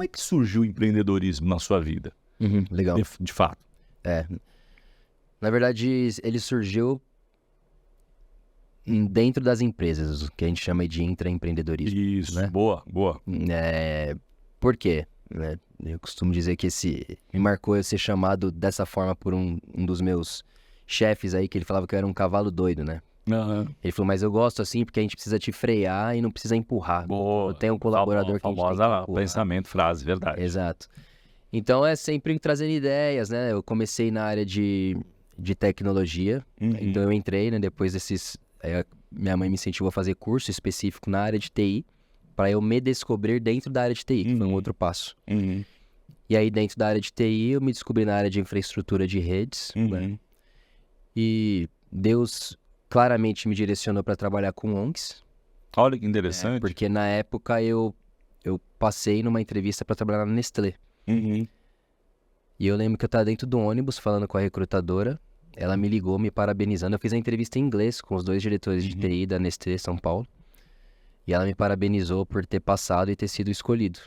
como é que surgiu o empreendedorismo na sua vida? Legal. De fato. Na verdade, ele surgiu dentro das empresas, o que a gente chama de intraempreendedorismo. Isso, né? boa. Por quê? Eu costumo dizer que me marcou eu ser chamado dessa forma por um dos meus chefes aí, que ele falava que eu era um cavalo doido, né? Ele falou, mas eu gosto assim porque a gente precisa te frear e não precisa empurrar. Boa. Eu tenho um colaborador que a gente tem que Famosa empurrar. pensamento, frase, verdade. Exato. Então é sempre trazendo ideias, né? Eu comecei na área de tecnologia, então eu entrei, né? Depois minha mãe me incentivou a fazer curso específico na área de TI, para eu me descobrir dentro da área de TI, que foi um outro passo. E aí dentro da área de TI eu me descobri na área de infraestrutura de redes, né? E Deus claramente me direcionou para trabalhar com ONGs. Olha que interessante. Porque na época eu passei numa entrevista para trabalhar na Nestlé. E eu lembro que eu estava dentro do ônibus falando com a recrutadora. Ela me ligou me parabenizando. Eu fiz a entrevista em inglês com os 2 diretores de TI da Nestlé São Paulo. E ela me parabenizou por ter passado e ter sido escolhido.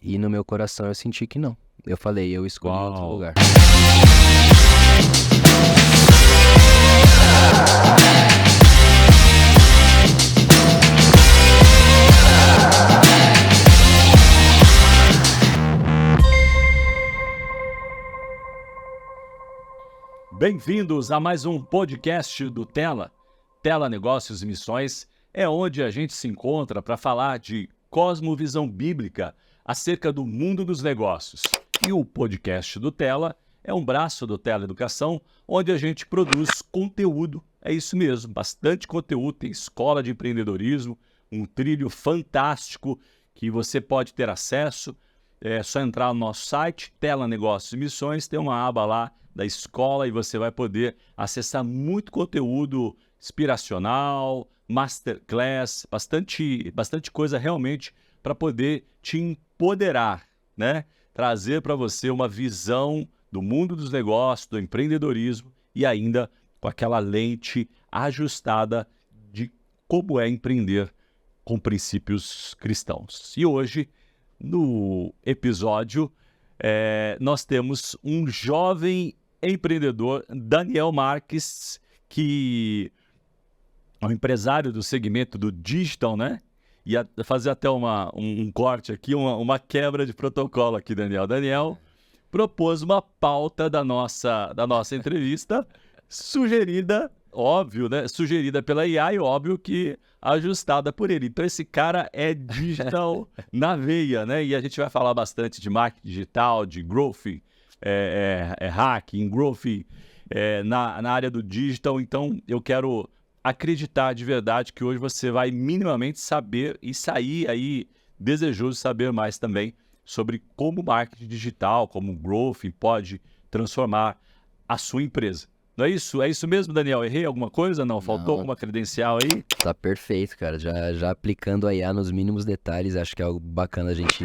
E no meu coração eu senti que não. Eu falei, eu escolhi outro lugar. Bem-vindos a mais um podcast do Tela. Tela Negócios e Missões é onde a gente se encontra para falar de cosmovisão bíblica acerca do mundo dos negócios. E o podcast do Tela é um braço do Tela Educação, onde a gente produz conteúdo. É isso mesmo, bastante conteúdo, tem escola de empreendedorismo, um trilho fantástico que você pode ter acesso. É só entrar no nosso site, Tela Negócios e Missões, tem uma aba lá da escola e você vai poder acessar muito conteúdo inspiracional, masterclass, bastante coisa realmente para poder te empoderar, né? Trazer para você uma visão do mundo dos negócios, do empreendedorismo e ainda com aquela lente ajustada de como é empreender com princípios cristãos. E hoje, no episódio, nós temos um jovem empreendedor, Daniel Marques, que é um empresário do segmento do digital, né? Ia fazer até um corte aqui, uma quebra de protocolo aqui, Daniel. Daniel propôs uma pauta da nossa entrevista, sugerida, óbvio, né? Sugerida pela IA e óbvio que ajustada por ele. Então esse cara é digital na veia, né? E a gente vai falar bastante de marketing digital, de growth, hacking, growth na área do digital. Então eu quero acreditar de verdade que hoje você vai minimamente saber e sair aí desejoso de saber mais também sobre como marketing digital, como growth pode transformar a sua empresa. Não é isso? É isso mesmo, Daniel? Errei alguma coisa? Não? Faltou alguma credencial aí? Tá perfeito, cara. Já aplicando a IA nos mínimos detalhes, acho que é algo bacana a gente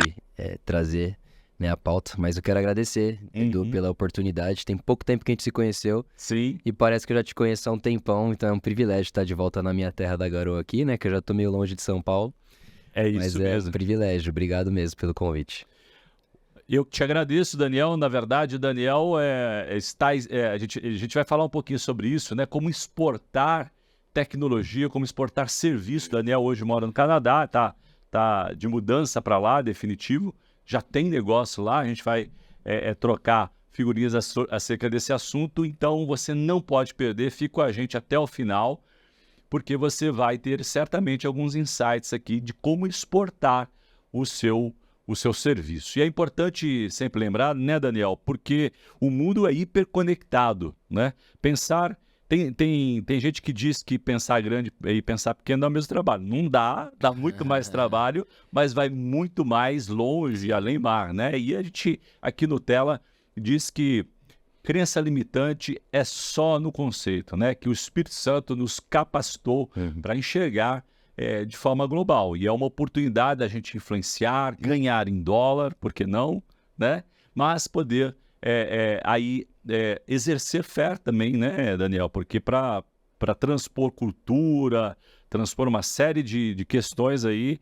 trazer, né, a pauta. Mas eu quero agradecer, Edu, pela oportunidade. Tem pouco tempo que a gente se conheceu. Sim. E parece que eu já te conheço há um tempão, então é um privilégio estar de volta na minha terra da garoa aqui, né? Que eu já tô meio longe de São Paulo. É isso mas mesmo. É um privilégio. Obrigado mesmo pelo convite. Eu te agradeço, Daniel. Na verdade, Daniel, a gente vai falar um pouquinho sobre isso, né? Como exportar tecnologia, como exportar serviço. Daniel hoje mora no Canadá, tá de mudança para lá, definitivo. Já tem negócio lá, a gente vai trocar figurinhas acerca desse assunto. Então, você não pode perder, fica com a gente até o final, porque você vai ter certamente alguns insights aqui de como exportar o seu serviço. E é importante sempre lembrar, né, Daniel, porque o mundo é hiperconectado, né? Tem gente que diz que pensar grande e pensar pequeno dá o mesmo trabalho. Não dá muito mais trabalho, mas vai muito mais longe, além mar, né? E a gente, aqui no Tela, diz que crença limitante é só no conceito, né? Que o Espírito Santo nos capacitou para enxergar de forma global. E é uma oportunidade da gente influenciar, ganhar em dólar, por que não, né? Mas poder exercer fé também, né, Daniel? Porque para transpor cultura, transpor uma série de questões aí,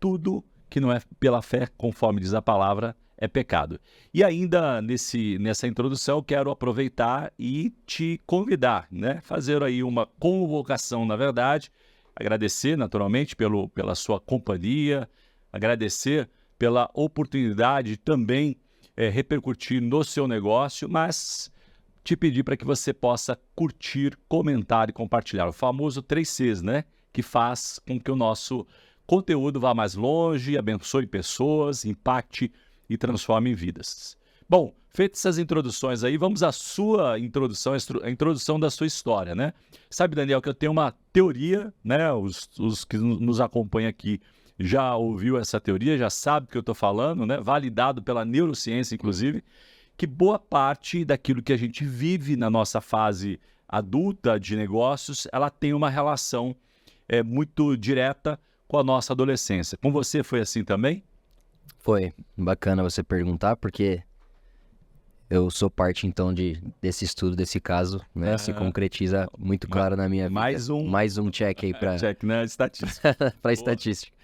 tudo que não é pela fé, conforme diz a palavra, é pecado. E ainda nessa introdução, eu quero aproveitar e te convidar, né? Fazer aí uma convocação, na verdade, agradecer naturalmente pela sua companhia, agradecer pela oportunidade também repercutir no seu negócio, mas te pedir para que você possa curtir, comentar e compartilhar. O famoso 3Cs, né? Que faz com que o nosso conteúdo vá mais longe, abençoe pessoas, impacte e transforme vidas. Bom, feitas essas introduções aí, vamos à sua introdução, a introdução da sua história, né? Sabe, Daniel, que eu tenho uma teoria, né? Os que nos acompanham aqui já ouviu essa teoria, já sabe o que eu estou falando, né? Validado pela neurociência, inclusive, que boa parte daquilo que a gente vive na nossa fase adulta de negócios, ela tem uma relação muito direta com a nossa adolescência. Com você foi assim também? Foi bacana você perguntar, porque eu sou parte, então, desse estudo, desse caso, né? Se concretiza muito claro na minha vida. Mais um check aí para check, né? Estatística. para estatística.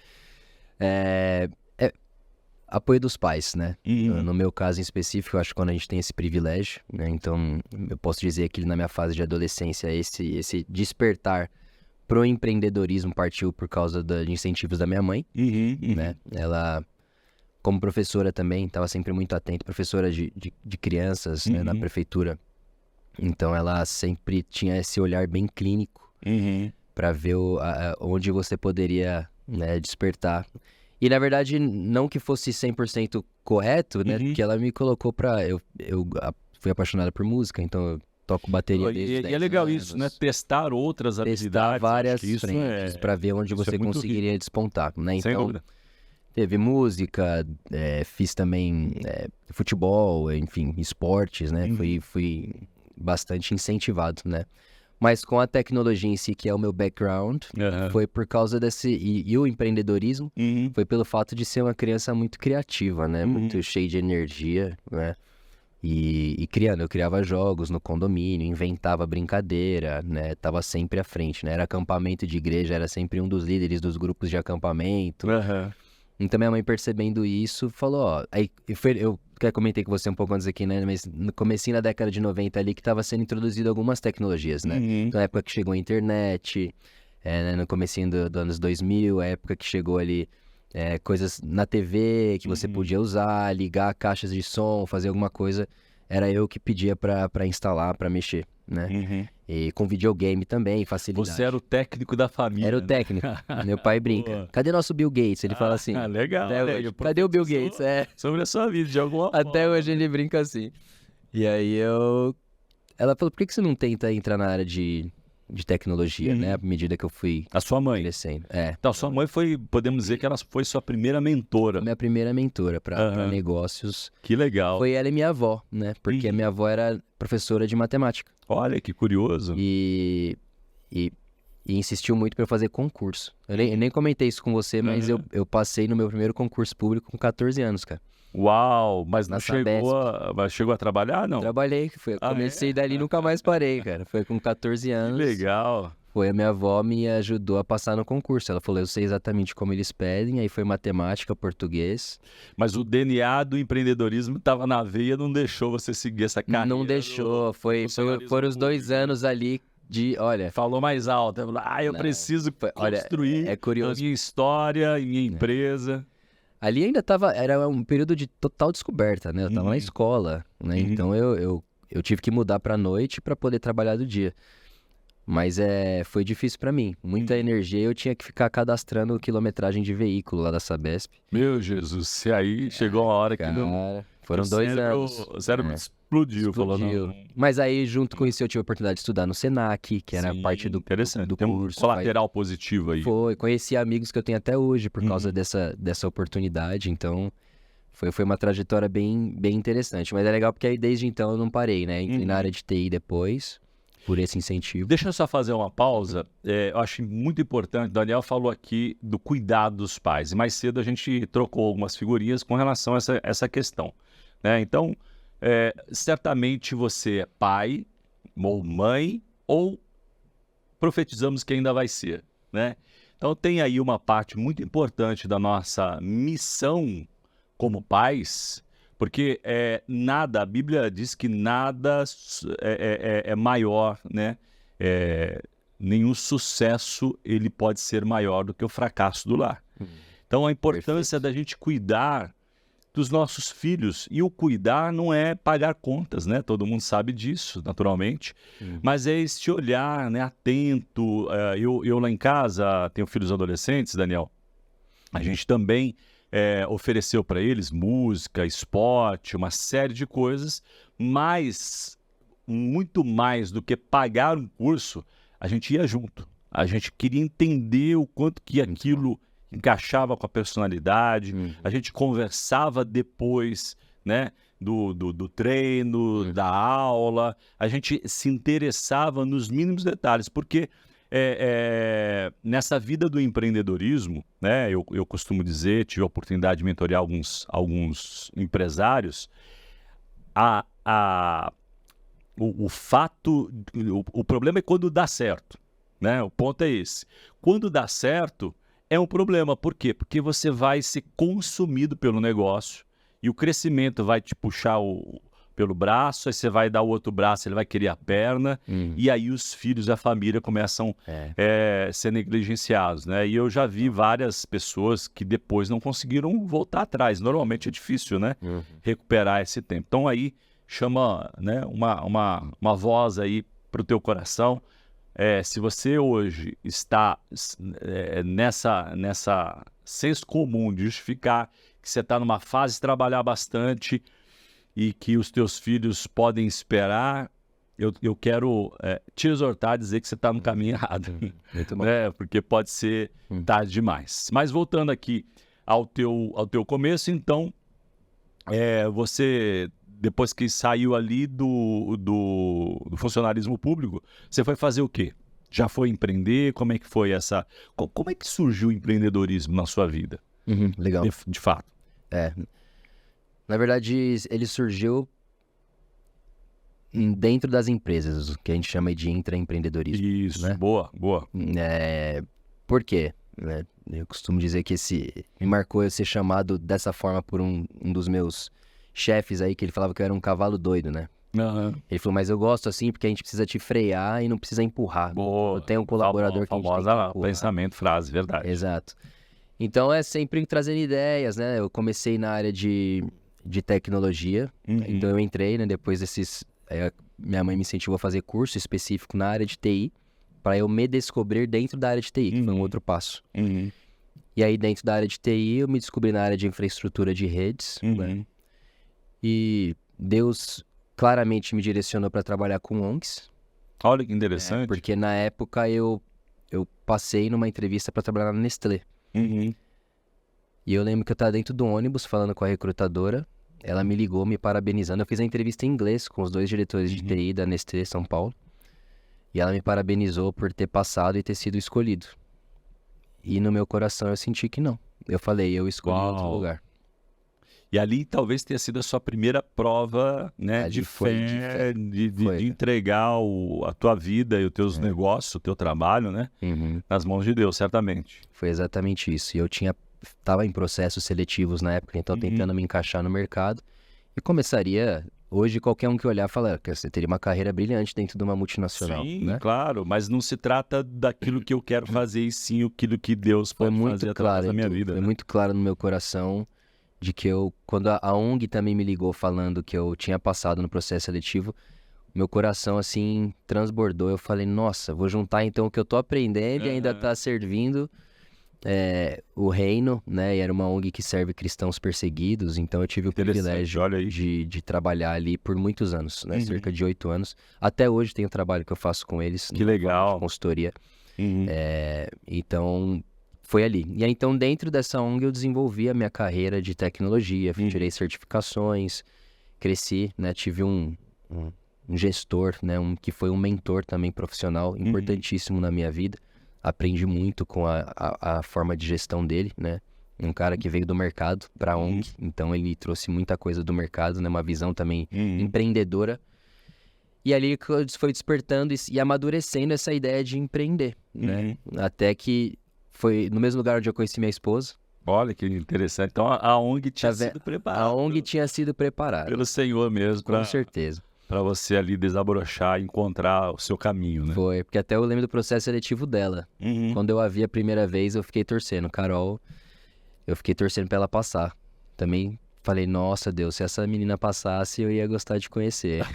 Apoio dos pais, né? No meu caso em específico, eu acho que quando a gente tem esse privilégio, né? Então, eu posso dizer que na minha fase de adolescência, esse despertar pro empreendedorismo partiu por causa de incentivos da minha mãe, né? Ela, como professora também, estava sempre muito atenta, professora de crianças, né, na prefeitura. Então, ela sempre tinha esse olhar bem clínico para ver onde você poderia, né, despertar. E, na verdade, não que fosse 100% correto, né? Porque ela me colocou pra... Eu fui apaixonada por música, então eu toco bateria desde 10 E é legal anos. isso, né? Testar outras habilidades. Testar várias isso frentes pra ver onde você conseguiria despontar, né? Sem Então, dúvida. teve música, fiz também futebol, enfim, esportes, né? Fui bastante incentivado, né? Mas com a tecnologia em si, que é o meu background, foi por causa desse... E o empreendedorismo foi pelo fato de ser uma criança muito criativa, né? Muito cheia de energia, né? E eu criava jogos no condomínio, inventava brincadeira, né? Tava sempre à frente, né? Era acampamento de igreja, era sempre um dos líderes dos grupos de acampamento. Então minha mãe, percebendo isso, falou, ó... Aí eu comentei com você um pouco antes aqui, né? Mas no comecinho da década de 90 ali que estava sendo introduzido algumas tecnologias, né? Então, na época que chegou a internet, né? No comecinho dos anos 2000, a época que chegou ali coisas na TV que você podia usar, ligar caixas de som, fazer alguma coisa. Era eu que pedia pra instalar, pra mexer, né? E com videogame também, facilidade. Você era o técnico da família. Era o técnico. Meu pai brinca. Boa. Cadê nosso Bill Gates? Ele fala assim. Legal. Cadê o Bill Gates? Sobre a sua vida, de alguma forma. Até hoje ele brinca assim. E aí ela falou, por que você não tenta entrar na área de tecnologia, né? À medida que eu fui A sua mãe. crescendo. Então, sua mãe podemos dizer que ela foi sua primeira mentora. Minha primeira mentora para negócios. Que legal. Foi ela e minha avó, né? Porque a minha avó era professora de matemática. Olha, que curioso. E insistiu muito para eu fazer concurso. Eu nem comentei isso com você, mas eu passei no meu primeiro concurso público com 14 anos, cara. Uau, mas não Sabesp. chegou a trabalhar, não? Trabalhei, comecei dali e nunca mais parei, cara. Foi com 14 anos. Que legal. Foi a minha avó me ajudou a passar no concurso. Ela falou, eu sei exatamente como eles pedem. Aí foi matemática, português. Mas o DNA do empreendedorismo estava na veia, não deixou você seguir essa carreira. Não deixou. Foram os 2 anos ali olha... Falou mais alto. Eu preciso construir a minha história e minha empresa. Ali ainda era um período de total descoberta, né? Eu tava na escola, né? Então eu tive que mudar pra noite pra poder trabalhar do dia. Mas foi difícil pra mim. Muita energia, eu tinha que ficar cadastrando quilometragem de veículo lá da Sabesp. Meu Jesus, e aí chegou uma hora que não... Foram 2 anos. O cérebro explodiu. Falou, não. Mas aí, junto com isso, eu tive a oportunidade de estudar no Senac, que era parte do Tem curso. Um colateral positivo aí. Conheci amigos que eu tenho até hoje por causa dessa oportunidade. Então, foi uma trajetória bem, bem interessante. Mas é legal porque aí, desde então, eu não parei, né? Entrei na área de TI depois, por esse incentivo. Deixa eu só fazer uma pausa. Eu acho muito importante. O Daniel falou aqui do cuidado dos pais. E mais cedo a gente trocou algumas figurinhas com relação a essa questão. Né? Então, certamente você é pai, ou mãe, ou profetizamos que ainda vai ser. Né? Então tem aí uma parte muito importante da nossa missão como pais, porque nada, a Bíblia diz que nada é maior, né? Nenhum sucesso ele pode ser maior do que o fracasso do lar. Então a importância da gente cuidar dos nossos filhos, e o cuidar não é pagar contas, né? Todo mundo sabe disso, naturalmente, mas é este olhar, né, atento. Eu lá em casa tenho filhos adolescentes, Daniel, a gente também ofereceu para eles música, esporte, uma série de coisas, mas muito mais do que pagar um curso, a gente ia junto. A gente queria entender o quanto que aquilo encaixava com a personalidade, a gente conversava depois, né, do treino, da aula, a gente se interessava nos mínimos detalhes, porque nessa vida do empreendedorismo, né, eu costumo dizer, tive a oportunidade de mentorear alguns empresários, o problema é quando dá certo, né? O ponto é esse. Quando dá certo, é um problema. Por quê? Porque você vai ser consumido pelo negócio e o crescimento vai te puxar pelo braço, aí você vai dar o outro braço, ele vai querer a perna, e aí os filhos e a família começam a ser negligenciados, né? E eu já vi várias pessoas que depois não conseguiram voltar atrás. Normalmente é difícil, né? Recuperar esse tempo. Então aí chama, né, uma voz aí para o teu coração. Se você hoje está nessa senso comum de justificar que você está numa fase de trabalhar bastante e que os teus filhos podem esperar, eu quero te exortar a dizer que você está no caminho errado, né? Porque pode ser tarde demais. Mas voltando aqui ao teu começo, então, você... Depois que saiu ali do funcionalismo público, você foi fazer o quê? Já foi empreender? Como é que foi essa... Como é que surgiu o empreendedorismo na sua vida? Legal. De fato. Na verdade, ele surgiu dentro das empresas, o que a gente chama de intraempreendedorismo. Isso, né? Boa. Por quê? Eu costumo dizer que me marcou eu ser chamado dessa forma por um dos meus chefes aí, que ele falava que eu era um cavalo doido, né? Ele falou, mas eu gosto assim porque a gente precisa te frear e não precisa empurrar. Boa. Eu tenho um colaborador que a gente tem que empurrar. Pensamento, frase, verdade. Exato. Então é sempre trazendo ideias, né? Eu comecei na área de tecnologia, então eu entrei, né? Depois minha mãe me incentivou a fazer curso específico na área de TI, para eu me descobrir dentro da área de TI, que foi um outro passo. E aí dentro da área de TI eu me descobri na área de infraestrutura de redes, né? E Deus claramente me direcionou para trabalhar com ONGs. Olha que interessante. Porque na época eu passei numa entrevista para trabalhar na Nestlé. E eu lembro que eu estava dentro do ônibus falando com a recrutadora. Ela me ligou me parabenizando. Eu fiz a entrevista em inglês com os 2 diretores de TI da Nestlé São Paulo. E ela me parabenizou por ter passado e ter sido escolhido. E no meu coração eu senti que não. Eu falei, eu escolhi outro lugar. E ali talvez tenha sido a sua primeira prova, né, de fé, de entregar a tua vida e os teus negócios, o teu trabalho, né, nas mãos de Deus, certamente. Foi exatamente isso. E eu estava em processos seletivos na época, então tentando me encaixar no mercado. E começaria... Hoje, qualquer um que olhar fala que você teria uma carreira brilhante dentro de uma multinacional. Sim, né? Claro, mas não se trata daquilo que eu quero fazer, e sim aquilo que Deus pode fazer através da minha vida. Foi muito claro no meu coração de que quando a ONG também me ligou falando que eu tinha passado no processo seletivo, meu coração, assim, transbordou. Eu falei, nossa, vou juntar então o que eu tô aprendendo e ainda tá servindo o reino, né? E era uma ONG que serve cristãos perseguidos, então eu tive o privilégio de trabalhar ali por muitos anos, né? Cerca de 8 anos. Até hoje tem o trabalho que eu faço com eles. Que legal. De consultoria. Então, foi ali. E aí, então, dentro dessa ONG eu desenvolvi a minha carreira de tecnologia, tirei certificações, cresci, né? Tive um gestor, né? Que foi um mentor também profissional, importantíssimo na minha vida. Aprendi muito com a forma de gestão dele, né? Um cara que veio do mercado para a ONG, então ele trouxe muita coisa do mercado, né? Uma visão também empreendedora. E ali foi despertando e amadurecendo essa ideia de empreender, né? Até que foi no mesmo lugar onde eu conheci minha esposa. Olha que interessante. Então a ONG tinha sido preparada. A ONG tinha sido preparada. Pelo Senhor mesmo. Com certeza. Para você ali desabrochar e encontrar o seu caminho, né? Foi, porque até eu lembro do processo seletivo dela. Quando eu a vi a primeira vez, eu fiquei torcendo. Carol, eu fiquei torcendo pra ela passar. Também falei, nossa Deus, se essa menina passasse, eu ia gostar de conhecer.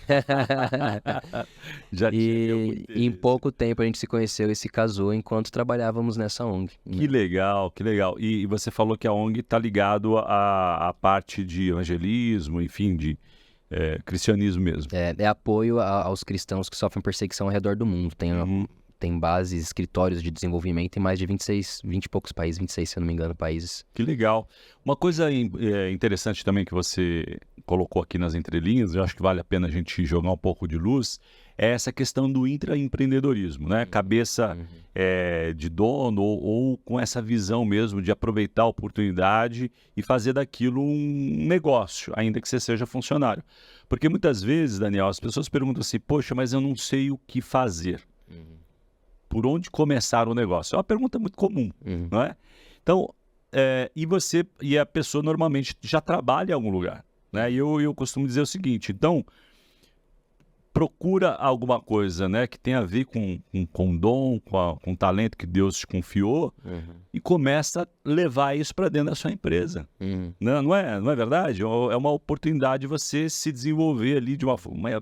Já E em pouco tempo a gente se conheceu e se casou enquanto trabalhávamos nessa ONG. Que legal, que legal. E você falou que a ONG está ligado à parte de evangelismo, enfim, de cristianismo mesmo. É apoio aos cristãos que sofrem perseguição ao redor do mundo. Tem bases, escritórios de desenvolvimento em mais de 20 e poucos países, 26, se eu não me engano, países. Que legal. Uma coisa interessante também que você colocou aqui nas entrelinhas, eu acho que vale a pena a gente jogar um pouco de luz, é essa questão do intraempreendedorismo, né? Cabeça de dono ou com essa visão mesmo de aproveitar a oportunidade e fazer daquilo um negócio, ainda que você seja funcionário. Porque muitas vezes, Daniel, as pessoas perguntam assim, poxa, mas eu não sei o que fazer. Por onde começar o negócio? É uma pergunta muito comum, não é? Então, e a pessoa normalmente já trabalha em algum lugar, né? E eu costumo dizer o seguinte, então, procura alguma coisa, né, que tenha a ver com dom, com o talento que Deus te confiou e começa a levar isso para dentro da sua empresa. Não é verdade? É uma oportunidade de você se desenvolver ali de uma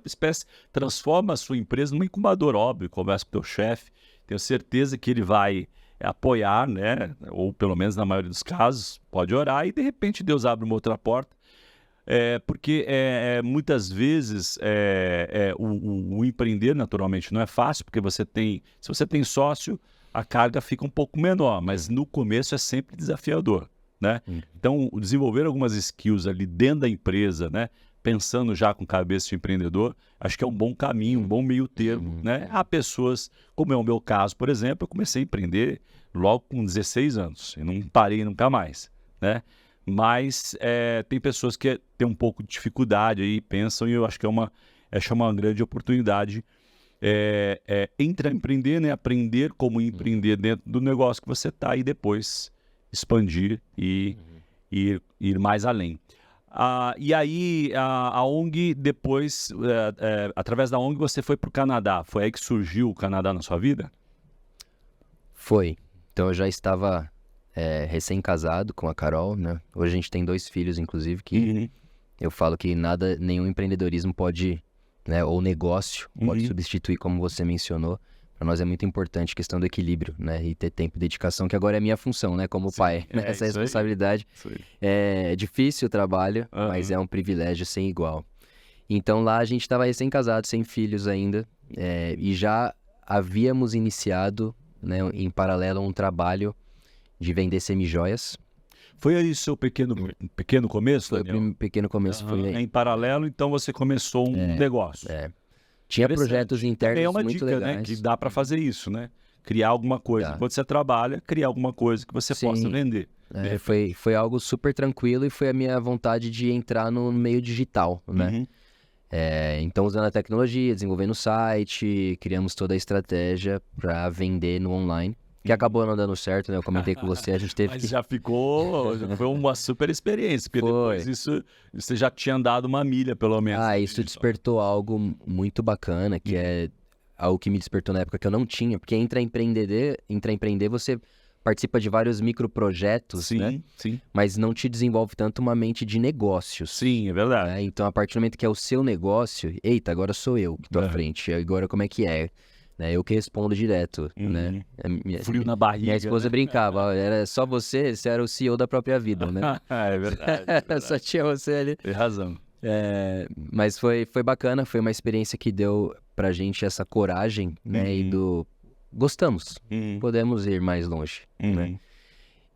espécie, transforma a sua empresa numa incubadora, óbvio, conversa com o teu chefe, tenho certeza que ele vai apoiar, né, ou pelo menos na maioria dos casos, pode orar e de repente Deus abre uma outra porta. Porque muitas vezes o empreender naturalmente não é fácil, porque se você tem sócio, a carga fica um pouco menor, mas no começo é sempre desafiador, né? Então, desenvolver algumas skills ali dentro da empresa, né? Pensando já com cabeça de empreendedor, acho que é um bom caminho, um bom meio termo, né? Há pessoas, como é o meu caso, por exemplo, eu comecei a empreender logo com 16 anos e não parei nunca mais, né? Mas tem pessoas que têm um pouco de dificuldade aí, pensam, e eu acho que é uma grande oportunidade empreender, né? Aprender como empreender dentro do negócio que você está e depois expandir e ir mais além. E aí a ONG depois, através da ONG você foi para o Canadá. Foi aí que surgiu o Canadá na sua vida? Foi. Então eu já estava recém-casado com a Carol, né? Hoje a gente tem 2 filhos, inclusive, que eu falo que nenhum empreendedorismo pode, né, ou negócio pode substituir, como você mencionou. Para nós é muito importante a questão do equilíbrio, né? E ter tempo e dedicação, que agora é minha função, né? Como pai, né? Essa responsabilidade. É difícil o trabalho, mas é um privilégio sem igual. Então lá a gente estava recém-casado, sem filhos ainda, e já havíamos iniciado, né, em paralelo um trabalho de vender semijoias. Foi aí o seu pequeno começo, Foi Daniel? o pequeno começo, foi aí. Em paralelo, então você começou um negócio. Tinha projetos internos uma muito dica, legais. né, que dá para fazer isso, né? Criar alguma coisa. Enquanto você trabalha, criar alguma coisa que você possa vender. Foi algo super tranquilo e foi a minha vontade de entrar no meio digital, né? Então, usando a tecnologia, desenvolvendo o site, criamos toda a estratégia para vender no online, que acabou não dando certo, né? Eu comentei com você, a gente teve Mas já foi uma super experiência, porque depois isso, você já tinha andado uma milha, pelo menos. Isso despertou algo muito bacana, que é algo que me despertou na época que eu não tinha, porque entre empreender você participa de vários microprojetos, né? Sim. Mas não te desenvolve tanto uma mente de negócios. Sim, é verdade. Né? Então, a partir do momento que é o seu negócio, eita, agora sou eu que tô à frente, agora como é que é? Né? Eu que respondo direto, né? Frio na barriga. Minha esposa brincava, era só você era o CEO da própria vida, né? É verdade. Só tinha você ali. Tem razão. Mas foi bacana, foi uma experiência que deu pra gente essa coragem, né? E gostamos, podemos ir mais longe, né?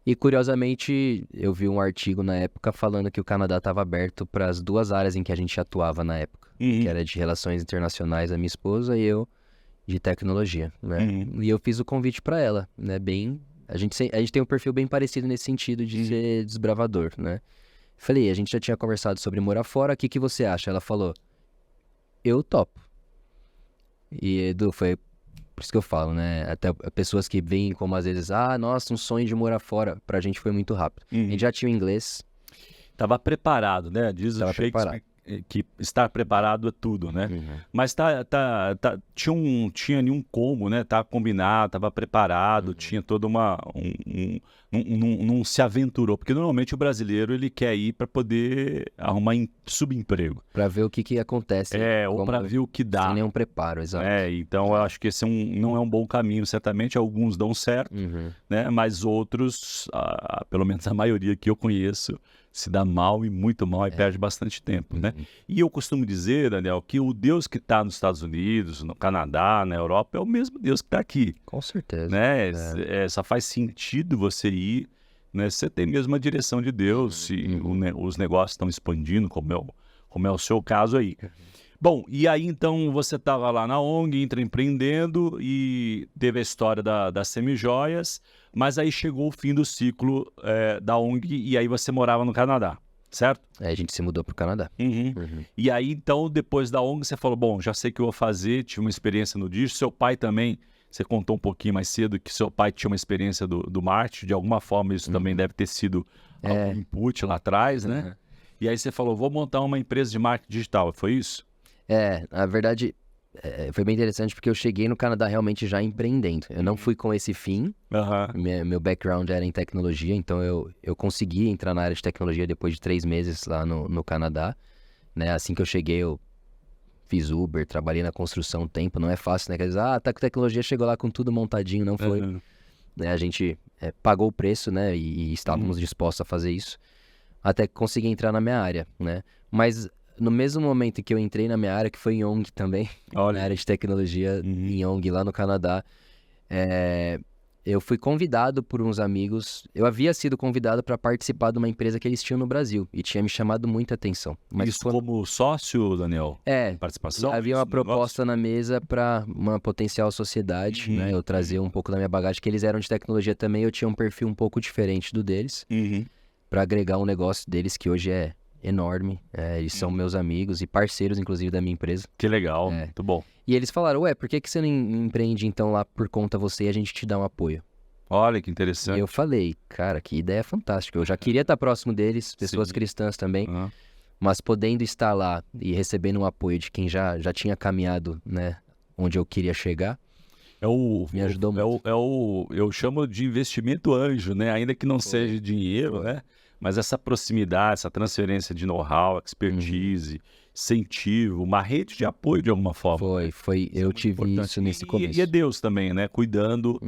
E curiosamente, eu vi um artigo na época falando que o Canadá estava aberto para as 2 áreas em que a gente atuava na época, que era de relações internacionais, a minha esposa, e eu de tecnologia, né? E eu fiz o convite para ela, né? A gente tem um perfil bem parecido nesse sentido de ser desbravador, né? Falei, a gente já tinha conversado sobre morar fora, o que você acha? Ela falou, eu topo. E Edu, foi por isso que eu falo, né? Até pessoas que veem como às vezes, nossa, um sonho de morar fora. Pra gente foi muito rápido. A gente já tinha o inglês. Tava preparado, né? Diz o Shakespeare que estar preparado é tudo, né? Mas tinha ali um como, né? Tava combinado, tava preparado, tinha toda não se aventurou, porque normalmente o brasileiro ele quer ir para poder arrumar subemprego. Para ver o que acontece. Ou para ver o que dá. Sem nenhum preparo, exato. Então eu acho que esse não é um bom caminho, certamente. Alguns dão certo, né? Mas outros, pelo menos a maioria que eu conheço, se dá mal e muito mal e perde bastante tempo, né? E eu costumo dizer, Daniel, que o Deus que está nos Estados Unidos, no Canadá, na Europa, é o mesmo Deus que está aqui. Com certeza. Né? Só faz sentido você ir, né? Você tem mesmo a direção de Deus, se os negócios estão expandindo, como é o seu caso aí. Bom, e aí então você estava lá na ONG, empreendendo e teve a história das semijoias, mas aí chegou o fim do ciclo da ONG e aí você morava no Canadá, certo? A gente se mudou para o Canadá. E aí então, depois da ONG, você falou, bom, já sei o que eu vou fazer, tive uma experiência no digital, seu pai também, você contou um pouquinho mais cedo que seu pai tinha uma experiência do marketing, de alguma forma isso também deve ter sido algum input lá atrás, né? E aí você falou, vou montar uma empresa de marketing digital, foi isso? Na verdade, foi bem interessante porque eu cheguei no Canadá realmente já empreendendo. Eu não fui com esse fim, meu background era em tecnologia, então eu consegui entrar na área de tecnologia depois de 3 meses lá no Canadá. Né? Assim que eu cheguei, eu fiz Uber, trabalhei na construção um tempo, não é fácil, né? Quer dizer, tá com tecnologia, chegou lá com tudo montadinho, não foi. Né? A gente pagou o preço, né? E estávamos dispostos a fazer isso, até que consegui entrar na minha área, né? Mas no mesmo momento que eu entrei na minha área, que foi em ONG também, na área de tecnologia, em ONG lá no Canadá, eu fui convidado por uns amigos. Eu havia sido convidado para participar de uma empresa que eles tinham no Brasil e tinha me chamado muita atenção. Mas isso como sócio, Daniel? Participação? Havia uma proposta na mesa para uma potencial sociedade, né? Eu trazer um pouco da minha bagagem, que eles eram de tecnologia também, eu tinha um perfil um pouco diferente do deles, para agregar um negócio deles que hoje é enorme. Eles são meus amigos e parceiros, inclusive, da minha empresa. Que legal, muito bom. E eles falaram, por que você não empreende então lá por conta você e a gente te dá um apoio? Olha que interessante. E eu falei, cara, que ideia fantástica. Eu já queria estar próximo deles, pessoas cristãs também, mas podendo estar lá e recebendo um apoio de quem já tinha caminhado, né, onde eu queria chegar, me ajudou muito. Eu chamo de investimento anjo, né? Ainda que não seja dinheiro, né? Mas essa proximidade, essa transferência de know-how, expertise, incentivo, uma rede de apoio de alguma forma. Foi. Eu tive isso nesse começo. E é Deus também, né? Cuidando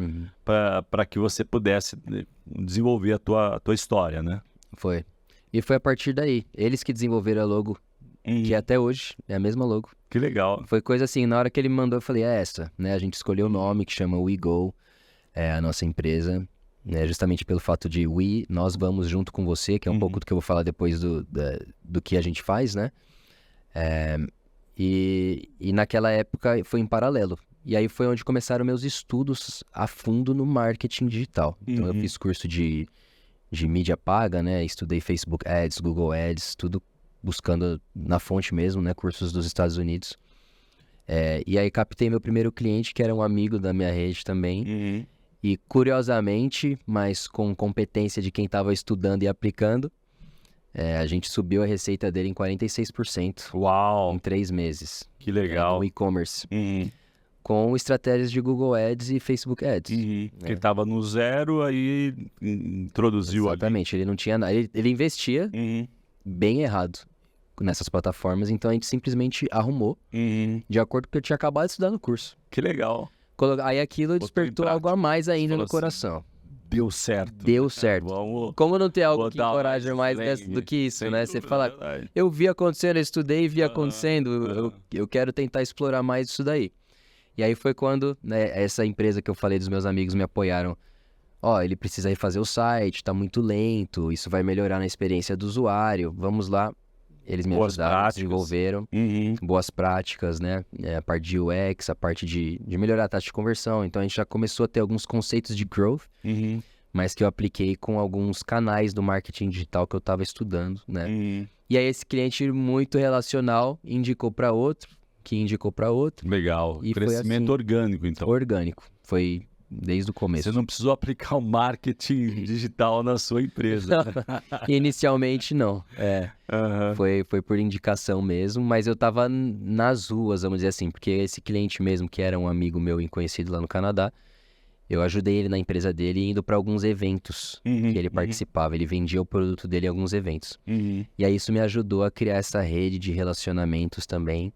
para que você pudesse desenvolver a tua história, né? Foi. E foi a partir daí. Eles que desenvolveram a logo, que até hoje é a mesma logo. Que legal. Foi coisa assim, na hora que ele me mandou, eu falei, essa, né? A gente escolheu o nome que chama WeGo, a nossa empresa. Justamente pelo fato de nós vamos junto com você, que é um pouco do que eu vou falar depois do que a gente faz, né? E naquela época foi em paralelo. E aí foi onde começaram meus estudos a fundo no marketing digital. Então eu fiz curso de mídia paga, né? Estudei Facebook Ads, Google Ads, tudo buscando na fonte mesmo, né? Cursos dos Estados Unidos. E aí captei meu primeiro cliente, que era um amigo da minha rede também. E curiosamente, mas com competência de quem estava estudando e aplicando, a gente subiu a receita dele em 46%. Uau! Em 3 meses. Que legal. No e-commerce. Com estratégias de Google Ads e Facebook Ads. Ele estava no zero, aí introduziu ali. Exatamente, ele não tinha nada. Ele investia bem errado nessas plataformas, então a gente simplesmente arrumou de acordo com o que eu tinha acabado de estudar no curso. Que legal. Aí aquilo despertou algo a mais ainda no coração. Deu certo. Deu certo. Como não ter algo que encoraja mais do que isso, né? Você fala, eu vi acontecendo, eu estudei e vi acontecendo, eu quero tentar explorar mais isso daí. E aí foi quando, né, essa empresa que eu falei dos meus amigos me apoiaram. Ele precisa ir fazer o site, tá muito lento, isso vai melhorar na experiência do usuário, vamos lá. Eles me ajudaram, desenvolveram boas práticas, né? A parte de UX, a parte de melhorar a taxa de conversão. Então, a gente já começou a ter alguns conceitos de growth, mas que eu apliquei com alguns canais do marketing digital que eu estava estudando, né? E aí, esse cliente muito relacional indicou para outro, que indicou para outro. Legal. E foi Crescimento assim, orgânico, então. orgânico. Foi desde o começo. Você não precisou aplicar o marketing digital na sua empresa. Inicialmente, não. Aham. Foi por indicação mesmo, mas eu tava nas ruas, vamos dizer assim, porque esse cliente mesmo, que era um amigo meu e conhecido lá no Canadá, eu ajudei ele na empresa dele indo para alguns eventos Uhum, que ele participava. Ele vendia o produto dele em alguns eventos. uhum. E aí isso me ajudou a criar essa rede de relacionamentos também,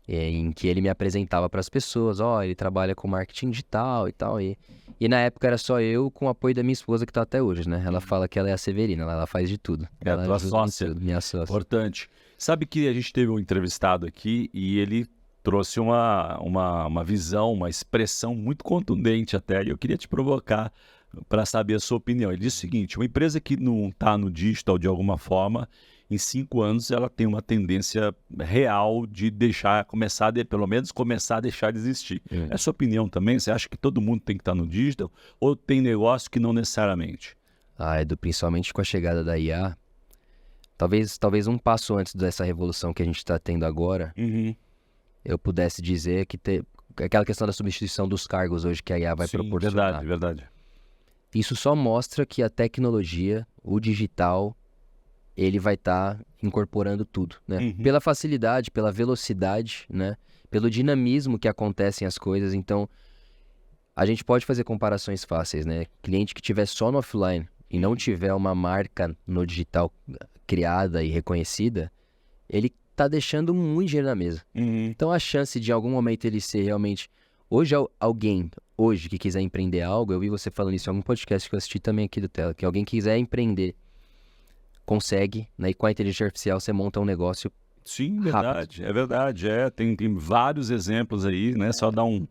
em que ele me apresentava para as pessoas. Ele trabalha com marketing digital e tal. E na época era só eu com o apoio da minha esposa, que tá até hoje, né? Ela fala que ela é a Severina, ela faz de tudo. É a Ela tua ajuda em sócia. tudo, minha sócia. Importante. Sabe que a gente teve um entrevistado aqui e ele trouxe uma visão, uma expressão muito contundente até, e eu queria te provocar para saber a sua opinião. Ele disse o seguinte: uma empresa que não está no digital de alguma forma, em 5 anos ela tem uma tendência real de pelo menos começar a deixar de existir. É a sua opinião também? Você acha que todo mundo tem que estar no digital ou tem negócio que não necessariamente? Edu, principalmente com a chegada da IA, talvez um passo antes dessa revolução que a gente está tendo agora, eu pudesse dizer que aquela questão da substituição dos cargos hoje que a IA vai Sim, proporcionar. verdade. Isso só mostra que a tecnologia, o digital, ele vai estar incorporando tudo, né? Pela facilidade, pela velocidade, né? Pelo dinamismo que acontecem as coisas. Então, a gente pode fazer comparações fáceis, né? Cliente que tiver só no offline e não tiver uma marca no digital criada e reconhecida, ele tá deixando muito dinheiro na mesa. Então a chance de em algum momento ele ser realmente... Hoje, alguém que quiser empreender algo, eu vi você falando isso em algum podcast que eu assisti também aqui do Tela, que alguém quiser empreender, consegue, né? E com a inteligência artificial você monta um negócio. Sim, rápido. é verdade. Tem vários exemplos aí, né? Só dar um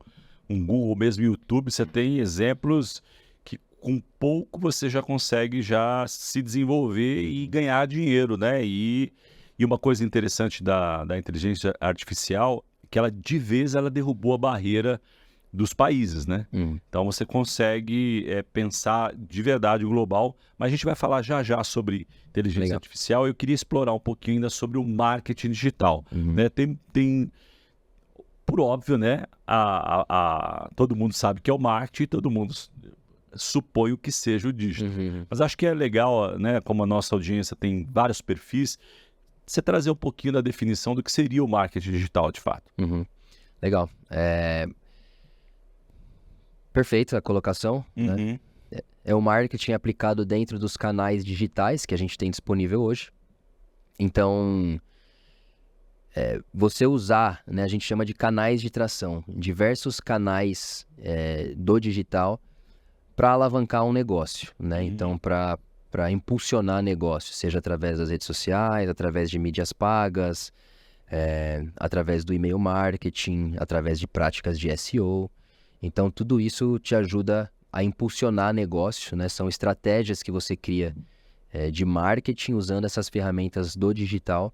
Google mesmo, YouTube, você tem exemplos que com pouco você já consegue já se desenvolver e ganhar dinheiro, né? E uma coisa interessante da inteligência artificial, que ela de vez ela derrubou a barreira dos países, né? Então você consegue pensar de verdade global, mas a gente vai falar já sobre inteligência Legal. artificial. Eu queria explorar um pouquinho ainda sobre o marketing digital, né? Tem por óbvio, né? Todo mundo sabe que é o marketing, todo mundo supõe que seja o digital. Mas acho que é legal, né? Como a nossa audiência tem vários perfis, você trazer um pouquinho da definição do que seria o marketing digital, de fato. Legal. Perfeita a colocação, né? É o marketing aplicado dentro dos canais digitais que a gente tem disponível hoje. Então, você usar, né, a gente chama de canais de tração, diversos canais do digital para alavancar um negócio, né? Então, para impulsionar negócio, seja através das redes sociais, através de mídias pagas, através do e-mail marketing, através de práticas de SEO. Então, tudo isso te ajuda a impulsionar negócio, né? São estratégias que você cria de marketing usando essas ferramentas do digital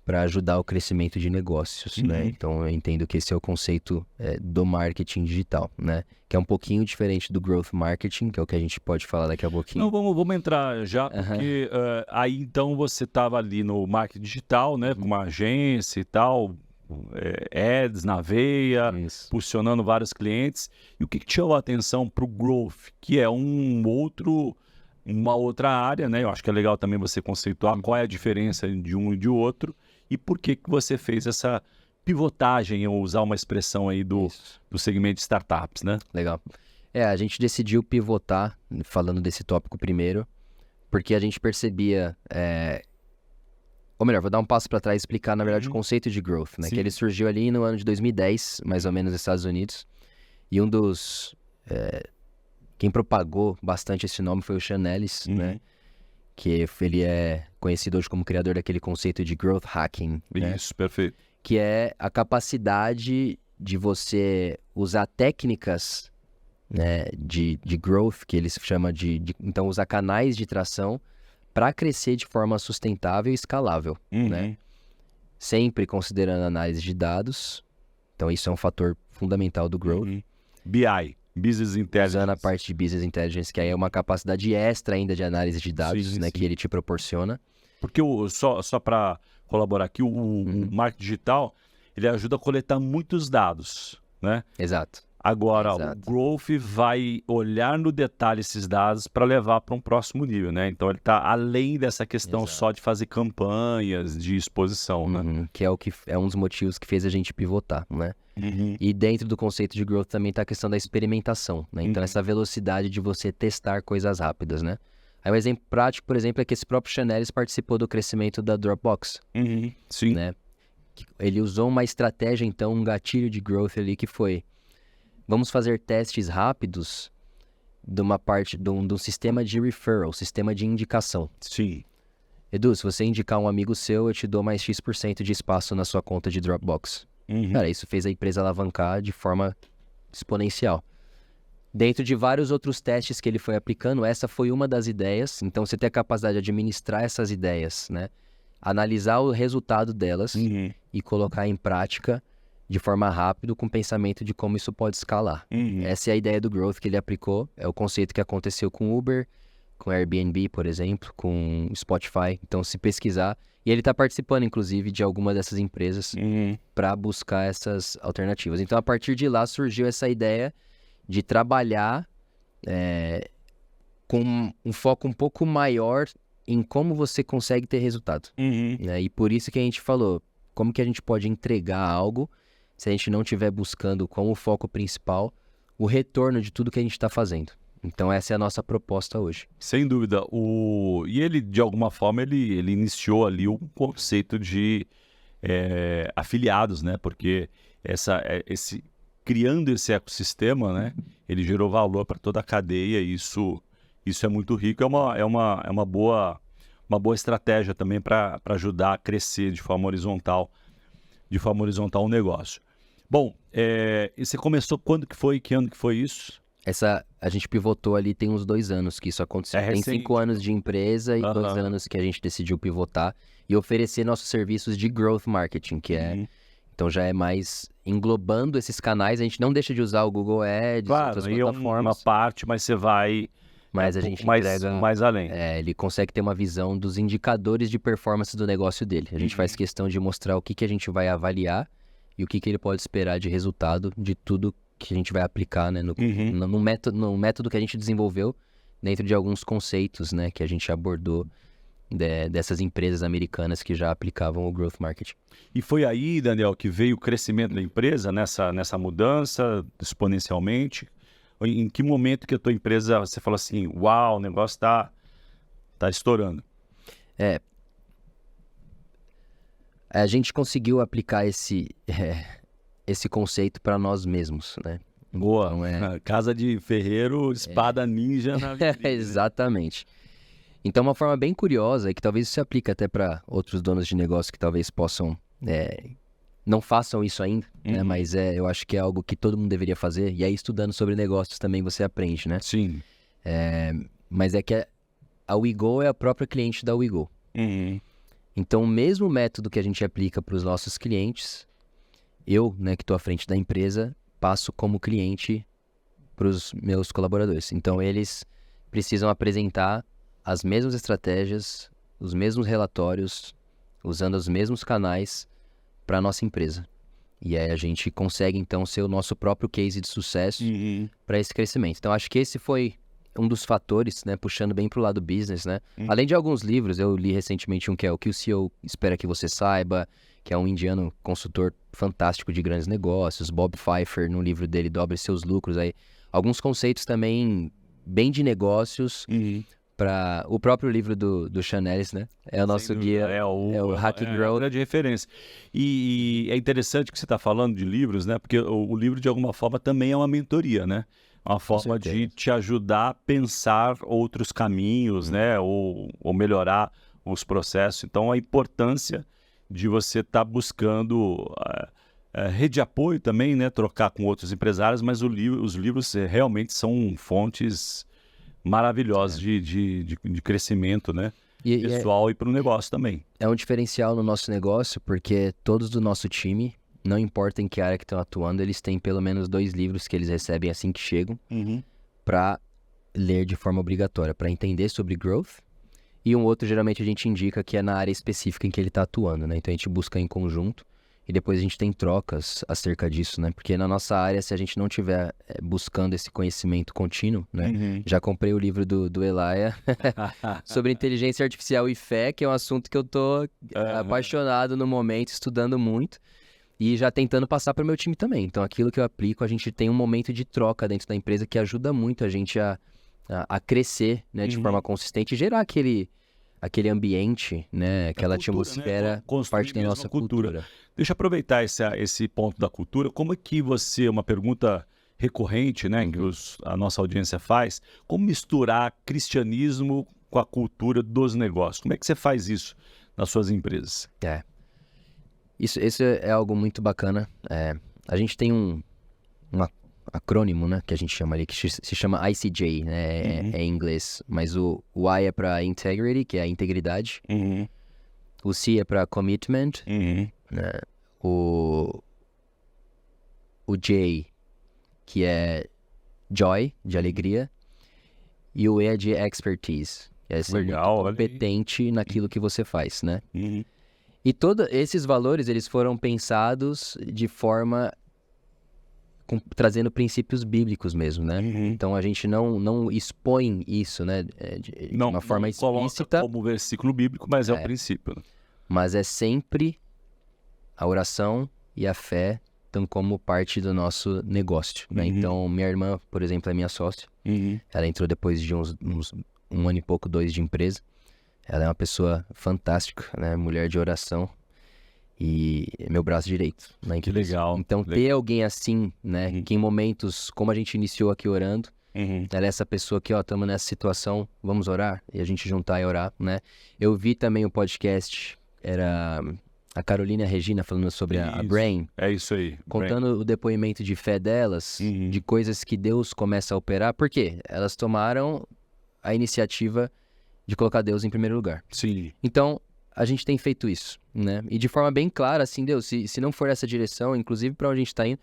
para ajudar o crescimento de negócios, né? Então, eu entendo que esse é o conceito do marketing digital, né? Que é um pouquinho diferente do growth marketing, que é o que a gente pode falar daqui a pouquinho. Não, vamos entrar já, porque aí então você estava ali no marketing digital, né? Com uma agência e tal, ads na veia, impulsionando vários clientes. E o que te chamou a atenção para o growth, que é uma outra área, né? Eu acho que é legal também você conceituar qual é a diferença de um e de outro e por que você fez essa pivotagem, ou usar uma expressão aí do segmento de startups, né? Legal. A gente decidiu pivotar, falando desse tópico primeiro, porque a gente percebia... Ou melhor, vou dar um passo para trás e explicar, na verdade, o conceito de growth, né? Sim. Que ele surgiu ali no ano de 2010, mais ou menos, nos Estados Unidos. E um dos... quem propagou bastante esse nome foi o Sean Ellis, né? Que ele é conhecido hoje como criador daquele conceito de growth hacking. Né? Isso, perfeito. Que é a capacidade de você usar técnicas, né, de growth, que eles chamam então, usar canais de tração para crescer de forma sustentável e escalável, né? Sempre considerando análise de dados. Então, isso é um fator fundamental do growth. BI, Business Intelligence. Usando a parte de Business Intelligence, que aí é uma capacidade extra ainda de análise de dados, né, que ele te proporciona. Porque só para colaborar aqui, o marketing digital, ele ajuda a coletar muitos dados, né? Exato. Agora, Exato. o Growth vai olhar no detalhe esses dados para levar para um próximo nível, né? Então, ele está além dessa questão Exato. só de fazer campanhas de exposição, né? Que é um dos motivos que fez a gente pivotar, né? E dentro do conceito de growth também está a questão da experimentação, né? Então, essa velocidade de você testar coisas rápidas, né? Aí um exemplo prático, por exemplo, é que esse próprio Chanelis participou do crescimento da Dropbox, Sim. né? Ele usou uma estratégia, então, um gatilho de growth ali que foi: vamos fazer testes rápidos de uma parte, de um sistema de referral, sistema de indicação. Sim. Edu, se você indicar um amigo seu, eu te dou mais X% de espaço na sua conta de Dropbox. Cara, isso fez a empresa alavancar de forma exponencial. Dentro de vários outros testes que ele foi aplicando, essa foi uma das ideias. Então, você tem a capacidade de administrar essas ideias, né? Analisar o resultado delas e colocar em prática de forma rápida com o pensamento de como isso pode escalar. Essa é a ideia do growth que ele aplicou. É o conceito que aconteceu com Uber, com Airbnb, por exemplo, com Spotify. Então, se pesquisar... E ele está participando, inclusive, de alguma dessas empresas para buscar essas alternativas. Então, a partir de lá, surgiu essa ideia de trabalhar com um foco um pouco maior em como você consegue ter resultado. Né? E por isso que a gente falou, como que a gente pode entregar algo se a gente não estiver buscando como foco principal o retorno de tudo que a gente está fazendo. Então, essa é a nossa proposta hoje. Sem dúvida. E ele, de alguma forma, ele iniciou ali um conceito de afiliados, né? Porque criando esse ecossistema, né? Ele gerou valor para toda a cadeia e isso é muito rico. É uma boa estratégia também para ajudar a crescer de forma horizontal o negócio. Bom, e você começou quando que foi? Que ano que foi isso? A gente pivotou ali tem uns 2 anos que isso aconteceu. Tem 5 anos de empresa e 2 anos que a gente decidiu pivotar e oferecer nossos serviços de growth marketing, que então já é mais englobando esses canais. A gente não deixa de usar o Google Ads, outras plataformas. Uma parte, mas você vai mas a gente entrega mais além. Ele consegue ter uma visão dos indicadores de performance do negócio dele. A gente faz questão de mostrar o que a gente vai avaliar e o que ele pode esperar de resultado de tudo que a gente vai aplicar, né, no método que a gente desenvolveu dentro de alguns conceitos, né, que a gente abordou dessas empresas americanas que já aplicavam o growth marketing. E foi aí, Daniel, que veio o crescimento da empresa nessa mudança exponencialmente? Em que momento que a tua empresa, você falou assim, uau, o negócio tá estourando? A gente conseguiu aplicar esse conceito para nós mesmos, né? Boa, então, casa de ferreiro, espada ninja na vida. Exatamente. Então, uma forma bem curiosa, e que talvez isso se aplique até para outros donos de negócio que talvez possam, não façam isso ainda, né? Mas eu acho que é algo que todo mundo deveria fazer, e aí estudando sobre negócios também você aprende, né? Sim. Mas é que a WeGo é a própria cliente da WeGo. Então, o mesmo método que a gente aplica para os nossos clientes, eu, né, que estou à frente da empresa, passo como cliente para os meus colaboradores. Então, eles precisam apresentar as mesmas estratégias, os mesmos relatórios, usando os mesmos canais para a nossa empresa. E aí a gente consegue, então, ser o nosso próprio case de sucesso para esse crescimento. Então, acho que esse foi um dos fatores, né, puxando bem para o lado business, né? Além de alguns livros, eu li recentemente um que é O que o CEO Espera Que Você Saiba, que é um indiano consultor fantástico de grandes negócios, Bob Pfeiffer, no livro dele, Dobre Seus Lucros, aí alguns conceitos também bem de negócios, para o próprio livro do Chanelis, né? É o nosso guia, é o Hacking Growth. É uma grande referência. E é interessante que você está falando de livros, né? Porque o livro, de alguma forma, também é uma mentoria, né? Uma forma de te ajudar a pensar outros caminhos, né? Ou melhorar os processos. Então, a importância de você estar buscando rede de apoio também, né? Trocar com outros empresários, mas os livros realmente são fontes maravilhosas de crescimento, né? Pessoal e para o negócio também. É um diferencial no nosso negócio, porque todos do nosso time, não importa em que área que estão atuando, eles têm pelo menos 2 livros que eles recebem assim que chegam para ler de forma obrigatória, para entender sobre growth. E um outro, geralmente, a gente indica que é na área específica em que ele está atuando, né? Então, a gente busca em conjunto. e depois a gente tem trocas acerca disso, né? Porque na nossa área, se a gente não estiver buscando esse conhecimento contínuo, né? Já comprei o livro do Elijah sobre inteligência artificial e fé, que é um assunto que eu tô apaixonado no momento, estudando muito. E já tentando passar para o meu time também. Então, aquilo que eu aplico, a gente tem um momento de troca dentro da empresa que ajuda muito a gente a crescer, né, de forma consistente e gerar aquele ambiente, né, aquela atmosfera, né? Construir parte da mesmo nossa a cultura. cultura. Deixa eu aproveitar esse ponto da cultura. Como é que você, uma pergunta recorrente, né, que a nossa audiência faz, como misturar cristianismo com a cultura dos negócios? Como é que você faz isso nas suas empresas? Isso é algo muito bacana. A gente tem um acrônimo, né, que a gente chama ali, que se chama ICJ, né, é em inglês. Mas o I é para integrity, que é a integridade. O C é para commitment. Né, o J, que é joy, de alegria. E o E é de expertise, que é ser muito competente naquilo que você faz, né? E todos esses valores, eles foram pensados de forma... trazendo princípios bíblicos mesmo, né? Então, a gente não expõe isso, né? De uma forma explícita. Como versículo bíblico, mas é o princípio. Né? Mas é sempre a oração e a fé estão como parte do nosso negócio, né? Então, minha irmã, por exemplo, é minha sócia. Ela entrou depois de uns 1 ano e pouco, 2 de empresa. Ela é uma pessoa fantástica, né? Mulher de oração e meu braço direito. Né? Que legal. Então, ter alguém assim, né? Que em momentos, como a gente iniciou aqui orando, ela é essa pessoa que, estamos nessa situação, vamos orar? E a gente juntar e orar, né? Eu vi também o podcast, era a Carolina Regina falando sobre a Brain. É isso aí. Contando o depoimento de fé delas, de coisas que Deus começa a operar. Por quê? Elas tomaram a iniciativa de colocar Deus em primeiro lugar. Sim. Então, a gente tem feito isso, né? E de forma bem clara, assim, Deus, se não for essa direção, inclusive para onde a gente está indo,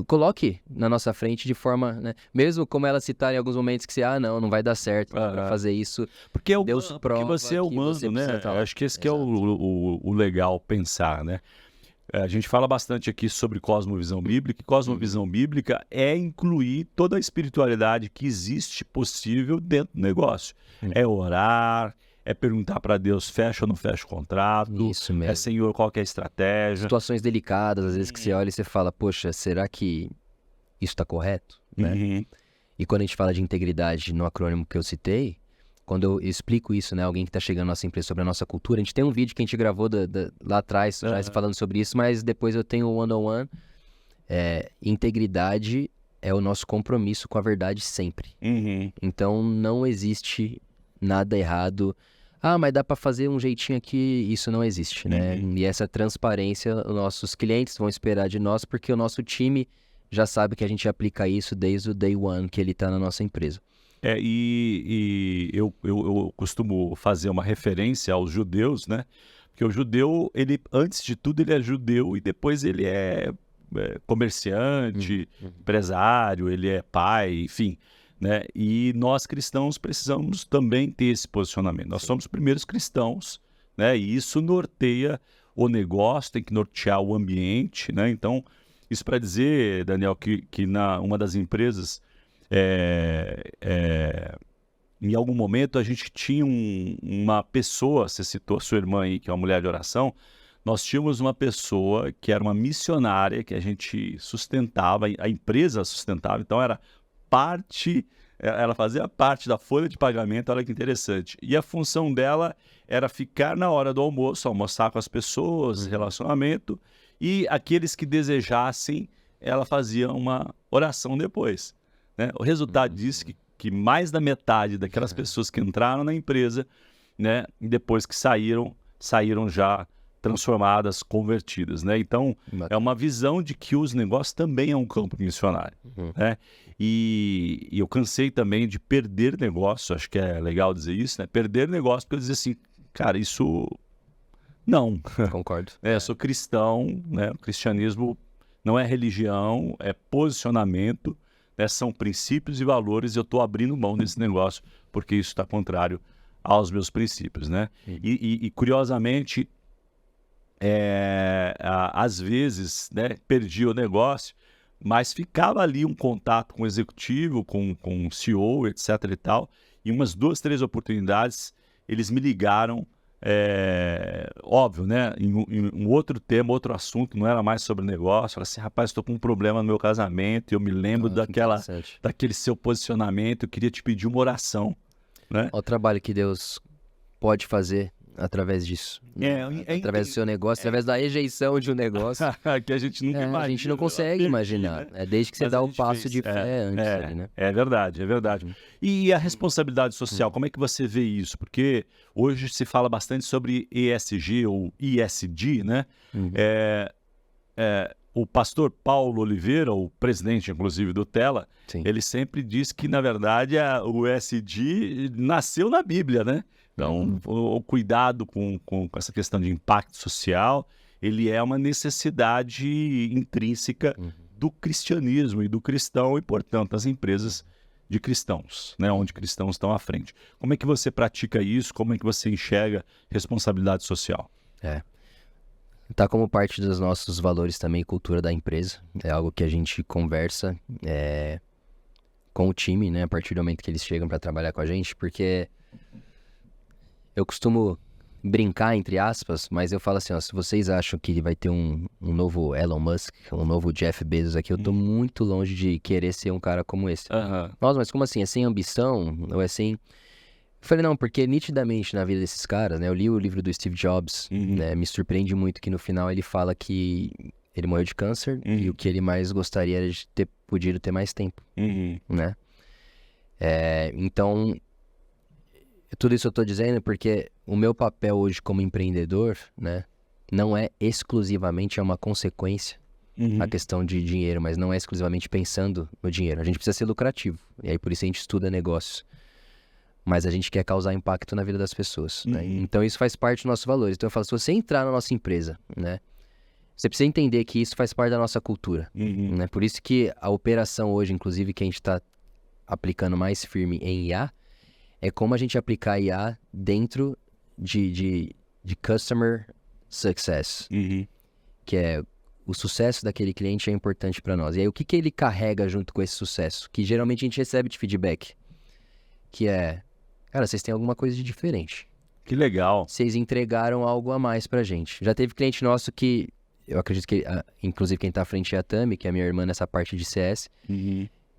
coloque na nossa frente de forma, né? Mesmo como ela citar em alguns momentos que não vai dar certo para fazer isso. Porque Deus prova porque você é humano, né? Acho que esse que é o legal pensar, né? A gente fala bastante aqui sobre cosmovisão bíblica, e cosmovisão bíblica é incluir toda a espiritualidade que existe possível dentro do negócio. É orar, é perguntar para Deus, fecha ou não fecha o contrato, isso mesmo. É Senhor, qual que é a estratégia. Situações delicadas, às vezes que você olha e você fala, poxa, será que isso está correto? Né? E quando a gente fala de integridade no acrônimo que eu citei, quando eu explico isso, né, alguém que está chegando na nossa empresa sobre a nossa cultura, a gente tem um vídeo que a gente gravou lá atrás, já falando sobre isso, mas depois eu tenho o one-on-one. Integridade é o nosso compromisso com a verdade sempre. Então, não existe nada errado. Mas dá para fazer um jeitinho aqui, isso não existe, né? E essa transparência, os nossos clientes vão esperar de nós, porque o nosso time já sabe que a gente aplica isso desde o day one que ele está na nossa empresa. E eu costumo fazer uma referência aos judeus, né? Porque o judeu, ele antes de tudo, ele é judeu e depois ele é comerciante, empresário, ele é pai, enfim, né? E nós cristãos precisamos também ter esse posicionamento. Nós somos os primeiros cristãos, né? E isso norteia o negócio, tem que nortear o ambiente, né? Então, isso para dizer, Daniel, que uma das empresas... em algum momento a gente tinha uma pessoa, você citou a sua irmã aí, que é uma mulher de oração, nós tínhamos uma pessoa que era uma missionária que a gente sustentava, a empresa sustentava, então ela fazia parte da folha de pagamento, olha que interessante. E a função dela era ficar na hora do almoço, almoçar com as pessoas, relacionamento, e aqueles que desejassem, ela fazia uma oração depois. Né? O resultado disso é que mais da metade daquelas pessoas que entraram na empresa, né, depois que saíram já transformadas, convertidas. Né? Então, é uma visão de que os negócios também é um campo missionário. Né? E eu cansei também de perder negócio, acho que é legal dizer isso, né? Perder negócio, porque eu dizia assim, cara, isso... Não. Concordo. Eu sou cristão, né? O cristianismo não é religião, é posicionamento, né, são princípios e valores, e eu estou abrindo mão desse negócio porque isso está contrário aos meus princípios, né? E curiosamente, às vezes, né, perdia o negócio, mas ficava ali um contato com o executivo, com o CEO, etc. e tal, e umas 2, 3 oportunidades, eles me ligaram, óbvio, né, em um outro tema, outro assunto, não era mais sobre negócio. Falaram assim: rapaz, estou com um problema no meu casamento, eu me lembro daquele seu posicionamento, eu queria te pedir uma oração, né? Olha o trabalho que Deus pode fazer através disso. Através do seu negócio, através da rejeição de um negócio. Que a gente nunca imagina. A gente não consegue imaginar. Né? Desde que você dá o passo de fé antes ali, né? É verdade, é verdade. E a responsabilidade social, como é que você vê isso? Porque hoje se fala bastante sobre ESG ou ISD, né? O pastor Paulo Oliveira, o presidente, inclusive, do Tela, ele sempre diz que, na verdade, o ESG nasceu na Bíblia, né? Então, o cuidado com essa questão de impacto social, ele é uma necessidade intrínseca do cristianismo e do cristão, e, portanto, das empresas de cristãos, né? Onde cristãos estão à frente. Como é que você pratica isso? Como é que você enxerga responsabilidade social? Tá como parte dos nossos valores também, cultura da empresa. É algo que a gente conversa com o time, né? A partir do momento que eles chegam para trabalhar com a gente, porque eu costumo brincar, entre aspas, mas eu falo assim, ó, se vocês acham que vai ter um novo Elon Musk, um novo Jeff Bezos aqui, eu tô muito longe de querer ser um cara como esse. Nossa, mas como assim? É sem ambição? Ou é sem... Eu falei, não, porque nitidamente na vida desses caras, né? Eu li o livro do Steve Jobs, né? Me surpreende muito que no final ele fala que ele morreu de câncer e o que ele mais gostaria era de ter podido ter mais tempo, né? Então, tudo isso eu tô dizendo porque o meu papel hoje como empreendedor, né? Não é exclusivamente uma consequência a questão de dinheiro, mas não é exclusivamente pensando no dinheiro. A gente precisa ser lucrativo, e aí por isso a gente estuda negócios. Mas a gente quer causar impacto na vida das pessoas, né? Então isso faz parte dos nossos valores. Então eu falo, se você entrar na nossa empresa, né? Você precisa entender que isso faz parte da nossa cultura, né? Por isso que a operação hoje, inclusive, que a gente está aplicando mais firme em IA, é como a gente aplicar IA dentro de Customer Success, que é o sucesso daquele cliente é importante para nós. E aí o que ele carrega junto com esse sucesso? Que geralmente a gente recebe de feedback, que é... Cara, vocês têm alguma coisa de diferente. Que legal. Vocês entregaram algo a mais pra gente. Já teve cliente nosso que, eu acredito que, inclusive quem tá à frente é a Tami, que é a minha irmã nessa parte de CS,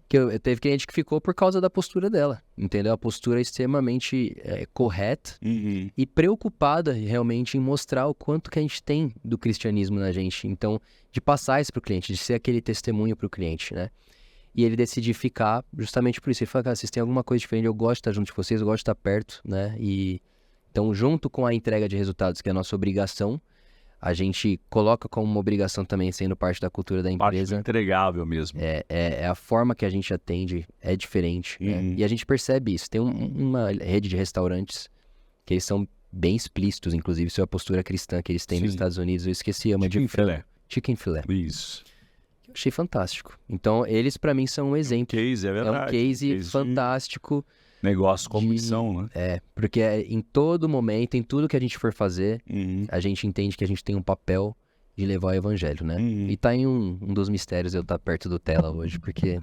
que teve cliente que ficou por causa da postura dela, entendeu? A postura extremamente correta e preocupada realmente em mostrar o quanto que a gente tem do cristianismo na gente. Então, de passar isso pro cliente, de ser aquele testemunho pro cliente, né? E ele decidiu ficar justamente por isso. Ele falou, cara, vocês têm alguma coisa diferente, eu gosto de estar junto de vocês, eu gosto de estar perto, né? E então, junto com a entrega de resultados, que é a nossa obrigação, a gente coloca como uma obrigação também, sendo parte da cultura da empresa. Parte entregável mesmo. É a forma que a gente atende é diferente, né? E a gente percebe isso. Tem uma rede de restaurantes que eles são bem explícitos, inclusive, sobre a postura cristã que eles têm nos Estados Unidos. Eu esqueci, uma de frango. Chicken filé. Isso. Eu achei fantástico. Então, eles pra mim são um exemplo. Case, é verdade. É um case fantástico. Negócio com missão, né? Porque em todo momento, em tudo que a gente for fazer, a gente entende que a gente tem um papel de levar o evangelho, né? E tá em um dos mistérios eu estar perto do Tela hoje, porque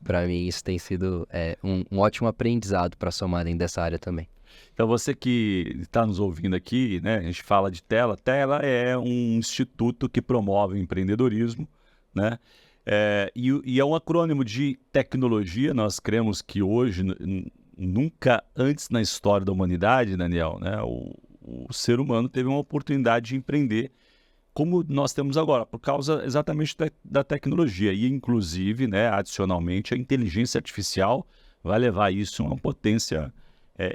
pra mim isso tem sido um ótimo aprendizado pra somar dentro dessa área também. Então você que está nos ouvindo aqui, né? A gente fala de Tela. Tela é um instituto que promove o empreendedorismo, né? E é um acrônimo de tecnologia. Nós cremos que hoje, nunca antes na história da humanidade, Daniel, né, o ser humano teve uma oportunidade de empreender como nós temos agora, por causa exatamente da tecnologia. E, inclusive, né, adicionalmente, a inteligência artificial vai levar isso a uma potência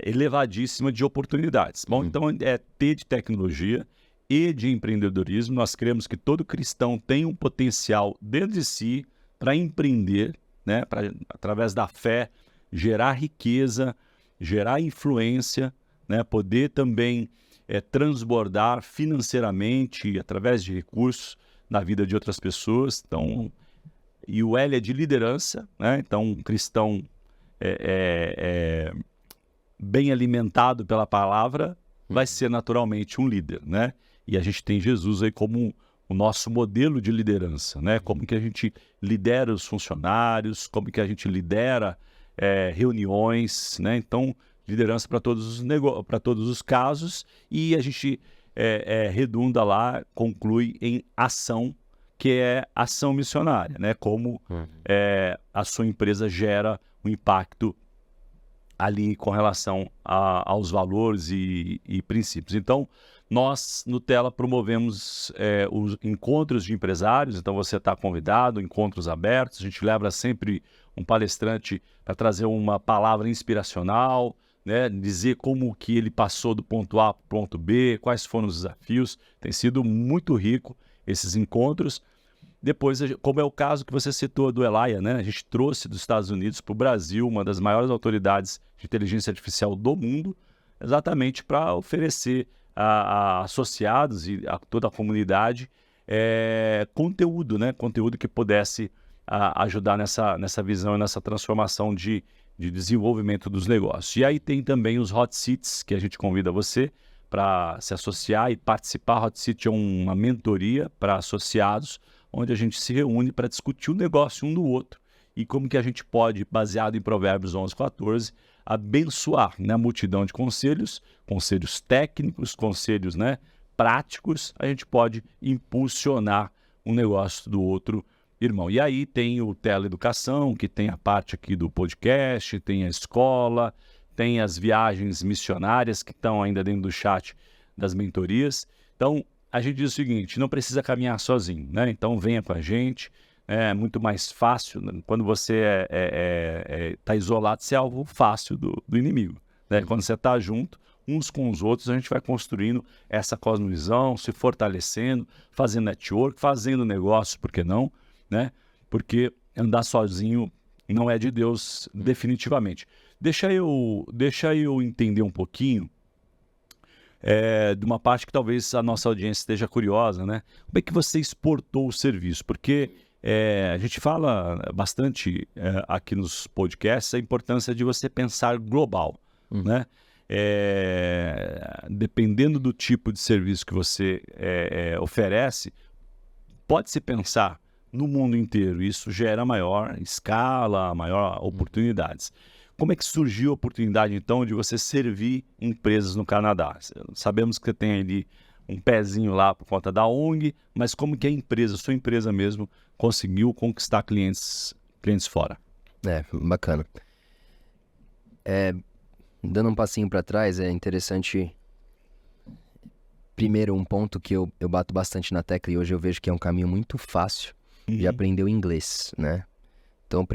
elevadíssima de oportunidades. Bom, então é T de tecnologia e de empreendedorismo. Nós cremos que todo cristão tem um potencial dentro de si para empreender, né? Para, através da fé, gerar riqueza, gerar influência, né? Poder também transbordar financeiramente através de recursos na vida de outras pessoas. Então, e o L é de liderança, né? Então, um cristão bem alimentado pela palavra vai ser naturalmente um líder, né? E a gente tem Jesus aí como o nosso modelo de liderança, né? Como que a gente lidera os funcionários, como que a gente lidera reuniões, né? Então, liderança para todos os casos, e a gente redunda lá, conclui em ação, que é ação missionária, né? Como a sua empresa gera um impacto ali com relação aos valores e princípios. Então, nós, no Tela, promovemos os encontros de empresários, então você está convidado, encontros abertos, a gente leva sempre um palestrante para trazer uma palavra inspiracional, né, dizer como que ele passou do ponto A para o ponto B, quais foram os desafios. Tem sido muito rico esses encontros. Depois, como é o caso que você citou do Elia, né? A gente trouxe dos Estados Unidos para o Brasil uma das maiores autoridades de inteligência artificial do mundo, exatamente para oferecer a associados e a toda a comunidade conteúdo, né? Conteúdo que pudesse ajudar nessa visão e nessa transformação de desenvolvimento dos negócios. E aí tem também os Hot Seats, que a gente convida você para se associar e participar. Hot Seat é uma mentoria para associados, onde a gente se reúne para discutir o negócio um do outro e como que a gente pode, baseado em Provérbios 11:14, abençoar, né, a multidão de conselhos técnicos, conselhos, né, práticos, a gente pode impulsionar um negócio do outro irmão. E aí tem o Teleeducação, que tem a parte aqui do podcast, tem a escola, tem as viagens missionárias que estão ainda dentro do chat das mentorias. Então, a gente diz o seguinte, não precisa caminhar sozinho, né? Então venha com a gente, é muito mais fácil, né? Quando você está isolado, você é alvo fácil do inimigo, né? Quando você está junto, uns com os outros, a gente vai construindo essa cosmovisão, se fortalecendo, fazendo network, fazendo negócio, por que não, né? Porque andar sozinho não é de Deus, definitivamente. Deixa eu entender um pouquinho de uma parte que talvez a nossa audiência esteja curiosa, né? Como é que você exportou o serviço? Porque a gente fala bastante aqui nos podcasts a importância de você pensar global, né? Dependendo do tipo de serviço que você oferece, pode-se pensar no mundo inteiro. Isso gera maior escala, maior oportunidades. Como é que surgiu a oportunidade, então, de você servir empresas no Canadá? Sabemos que você tem ali um pezinho lá por conta da ONG, mas como que a empresa, sua empresa mesmo, conseguiu conquistar clientes fora? Bacana. Dando um passinho para trás, é interessante. Primeiro, um ponto que eu bato bastante na tecla e hoje eu vejo que é um caminho muito fácil de aprender o inglês, né? Então, o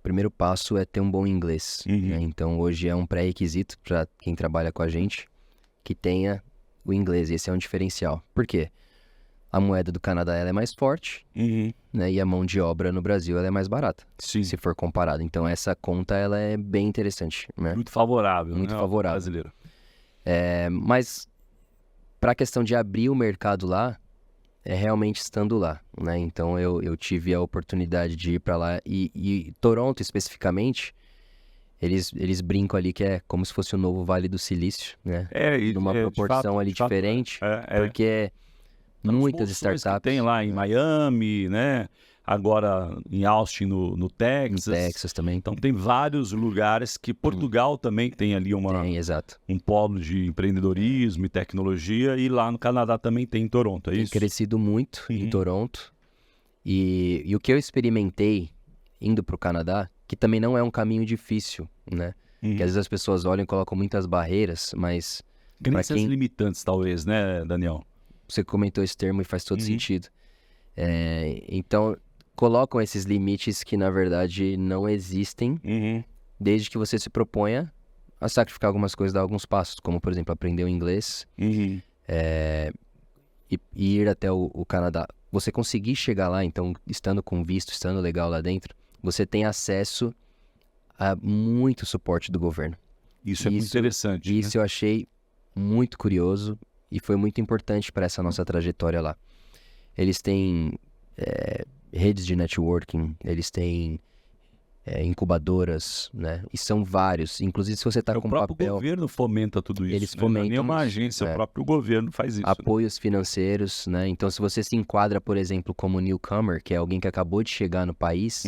primeiro passo é ter um bom inglês, né? Então, hoje é um pré-requisito para quem trabalha com a gente que tenha o inglês, e esse é um diferencial. Por quê? A moeda do Canadá ela é mais forte, né? E a mão de obra no Brasil ela é mais barata, se for comparado. Então, essa conta ela é bem interessante, né? Muito favorável, Muito né, favorável. Brasileiro. Mas, para a questão de abrir o mercado lá, é realmente estando lá, né? Então eu tive a oportunidade de ir para lá e Toronto especificamente, eles brincam ali que é como se fosse o novo Vale do Silício, né? Numa proporção ali diferente, porque muitas startups que tem lá em Miami, né? Agora em Austin, no Texas. No Texas também. Então tem vários lugares que Portugal também tem ali exato. Um polo de empreendedorismo e tecnologia, e lá no Canadá também tem em Toronto, é isso? Tem crescido muito em Toronto. E o que eu experimentei indo para o Canadá, que também não é um caminho difícil, né? Que às vezes as pessoas olham e colocam muitas barreiras, mas... Crenças limitantes, talvez, né, Daniel? Você comentou esse termo e faz todo sentido. Então, colocam esses limites que, na verdade, não existem, desde que você se proponha a sacrificar algumas coisas, dar alguns passos, como, por exemplo, aprender o inglês e ir até o Canadá. Você conseguir chegar lá, então, estando com visto, estando legal lá dentro, você tem acesso a muito suporte do governo. Isso é muito interessante. Isso eu achei muito curioso e foi muito importante para essa nossa trajetória lá. Eles têm redes de networking, eles têm incubadoras, né? E são vários. Inclusive, se você está com O próprio papel... governo fomenta tudo isso. Eles Não é fomentam nenhuma isso, agência, o próprio governo faz isso. apoios financeiros, né? Então, se você se enquadra, por exemplo, como newcomer, que é alguém que acabou de chegar no país,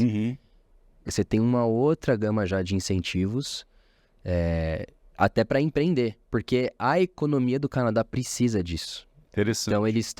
você tem uma outra gama já de incentivos, até para empreender, porque a economia do Canadá precisa disso. Interessante. Então, eles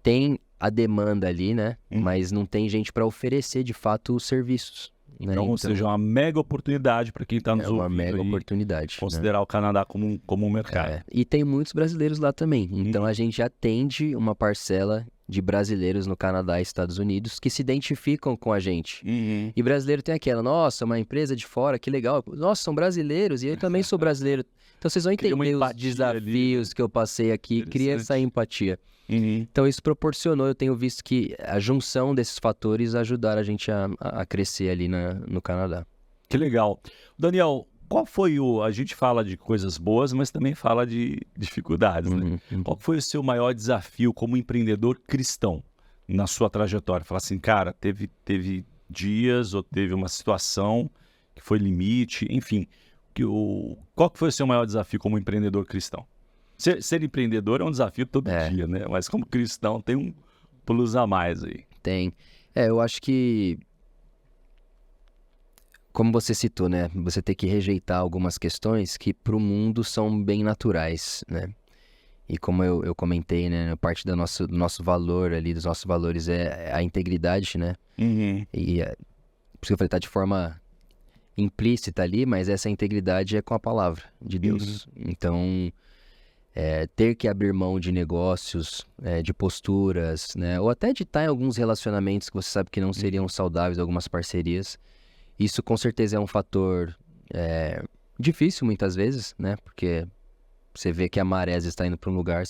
tem a demanda ali, né? Mas não tem gente para oferecer, de fato, os serviços. Né? Então, ou seja, uma mega oportunidade para quem está nos ouvindo. É uma mega aí, oportunidade. considerar o Canadá como um mercado. E tem muitos brasileiros lá também. Então, a gente atende uma parcela de brasileiros no Canadá e Estados Unidos que se identificam com a gente. E brasileiro tem aquela, nossa, uma empresa de fora, que legal. Nossa, são brasileiros e eu também sou brasileiro. Então, vocês vão entender os desafios que eu passei aqui, cria essa empatia. Então, isso proporcionou, eu tenho visto que a junção desses fatores ajudaram a gente a crescer ali no Canadá. Que legal. Daniel, qual foi a gente fala de coisas boas, mas também fala de dificuldades, né? Qual foi o seu maior desafio como empreendedor cristão na sua trajetória? Falar assim, cara, teve dias ou teve uma situação que foi limite, enfim. Qual que foi o seu maior desafio como empreendedor cristão? Ser empreendedor é um desafio todo dia, né? Mas como cristão tem um plus a mais aí. Tem. Eu acho que, como você citou, né? Você tem que rejeitar algumas questões que para o mundo são bem naturais, né? E como eu comentei, né? Parte do nosso valor ali, dos nossos valores é a integridade, né? E por isso que eu falei, tá de forma implícita ali, mas essa integridade é com a palavra de Deus. Então, ter que abrir mão de negócios, de posturas, né? Ou até de estar em alguns relacionamentos que você sabe que não seriam saudáveis, algumas parcerias. Isso com certeza é um fator difícil muitas vezes, né? Porque você vê que a maré está indo para um lugar,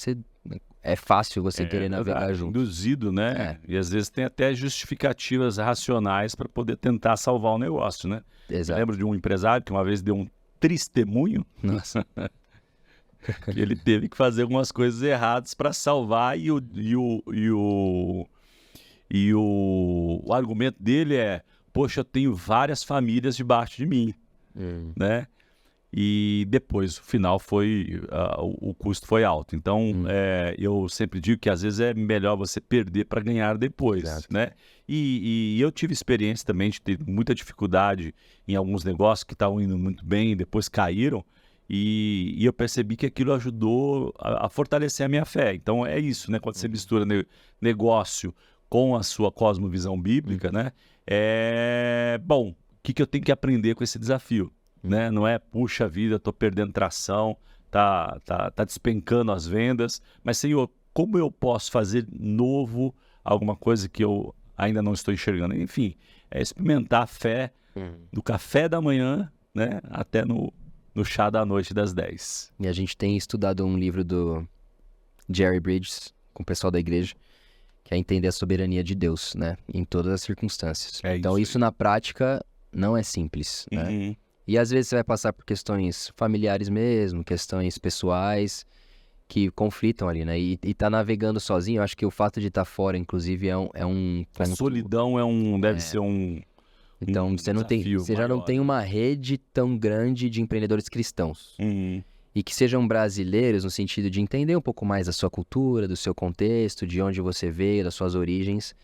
é fácil você querer navegar junto. Induzido, né? E às vezes tem até justificativas racionais para poder tentar salvar o negócio, né? Exato. Eu lembro de um empresário que uma vez deu um testemunho. Nossa. Que ele teve que fazer algumas coisas erradas para salvar e o argumento dele é: poxa, eu tenho várias famílias debaixo de mim, né? E depois, o final foi, o custo foi alto. Então, eu sempre digo que às vezes é melhor você perder para ganhar depois, né? E eu tive experiência também de ter muita dificuldade em alguns negócios que estavam indo muito bem e depois caíram. E eu percebi que aquilo ajudou a fortalecer a minha fé. Então é isso, né? Quando você mistura negócio com a sua cosmovisão bíblica, né? Bom, o que eu tenho que aprender com esse desafio? Né? Não é, puxa vida, estou perdendo tração, tá despencando as vendas. Mas, Senhor, como eu posso fazer novo alguma coisa que eu ainda não estou enxergando? Enfim, é experimentar a fé do café da manhã, né? Até no chá da noite das 10. E a gente tem estudado um livro do Jerry Bridges, com o pessoal da igreja, que é entender a soberania de Deus, né? Em todas as circunstâncias. Então, isso na prática não é simples, né? E às vezes você vai passar por questões familiares mesmo, questões pessoais, que conflitam ali, né? E tá navegando sozinho, eu acho que o fato de estar fora, inclusive, é um A solidão deve ser um... Então, você já não tem uma rede tão grande de empreendedores cristãos. E que sejam brasileiros no sentido de entender um pouco mais da sua cultura, do seu contexto, de onde você veio, das suas origens.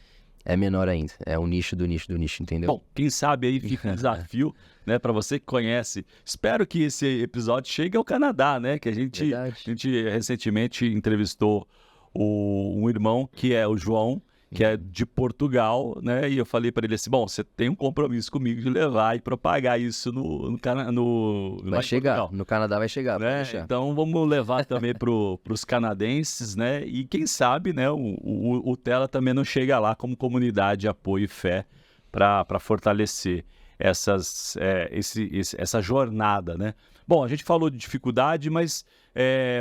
É menor ainda. É o nicho do nicho do nicho, entendeu? Bom, quem sabe aí fica um desafio, né? Para você que conhece. Espero que esse episódio chegue ao Canadá, né? Que a gente recentemente entrevistou um irmão que é o João, que é de Portugal, né? E eu falei para ele assim, bom, você tem um compromisso comigo de levar e propagar isso no vai chegar, Portugal. No Canadá vai chegar, né? Então vamos levar também para os canadenses, né? E quem sabe, né? O Tela também não chega lá como comunidade de apoio e fé para fortalecer essa jornada, né? Bom, a gente falou de dificuldade, mas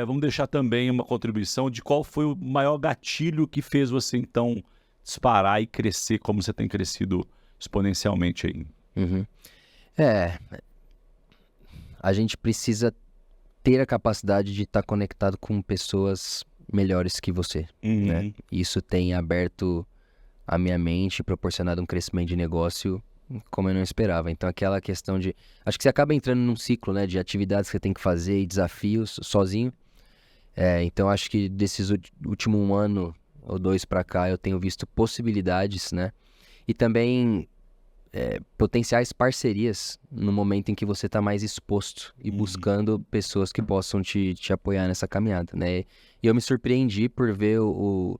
vamos deixar também uma contribuição de qual foi o maior gatilho que fez você, então, disparar e crescer como você tem crescido exponencialmente aí. A gente precisa ter a capacidade de estar conectado com pessoas melhores que você, né? Isso tem aberto a minha mente, proporcionado um crescimento de negócio como eu não esperava. Então, aquela questão de... Acho que você acaba entrando num ciclo, né, de atividades que você tem que fazer e desafios sozinho. Então, acho que desses últimos 1 ano ou 2 para cá, eu tenho visto possibilidades, né? E também potenciais parcerias no momento em que você está mais exposto e buscando pessoas que possam te apoiar nessa caminhada, né? E eu me surpreendi por ver o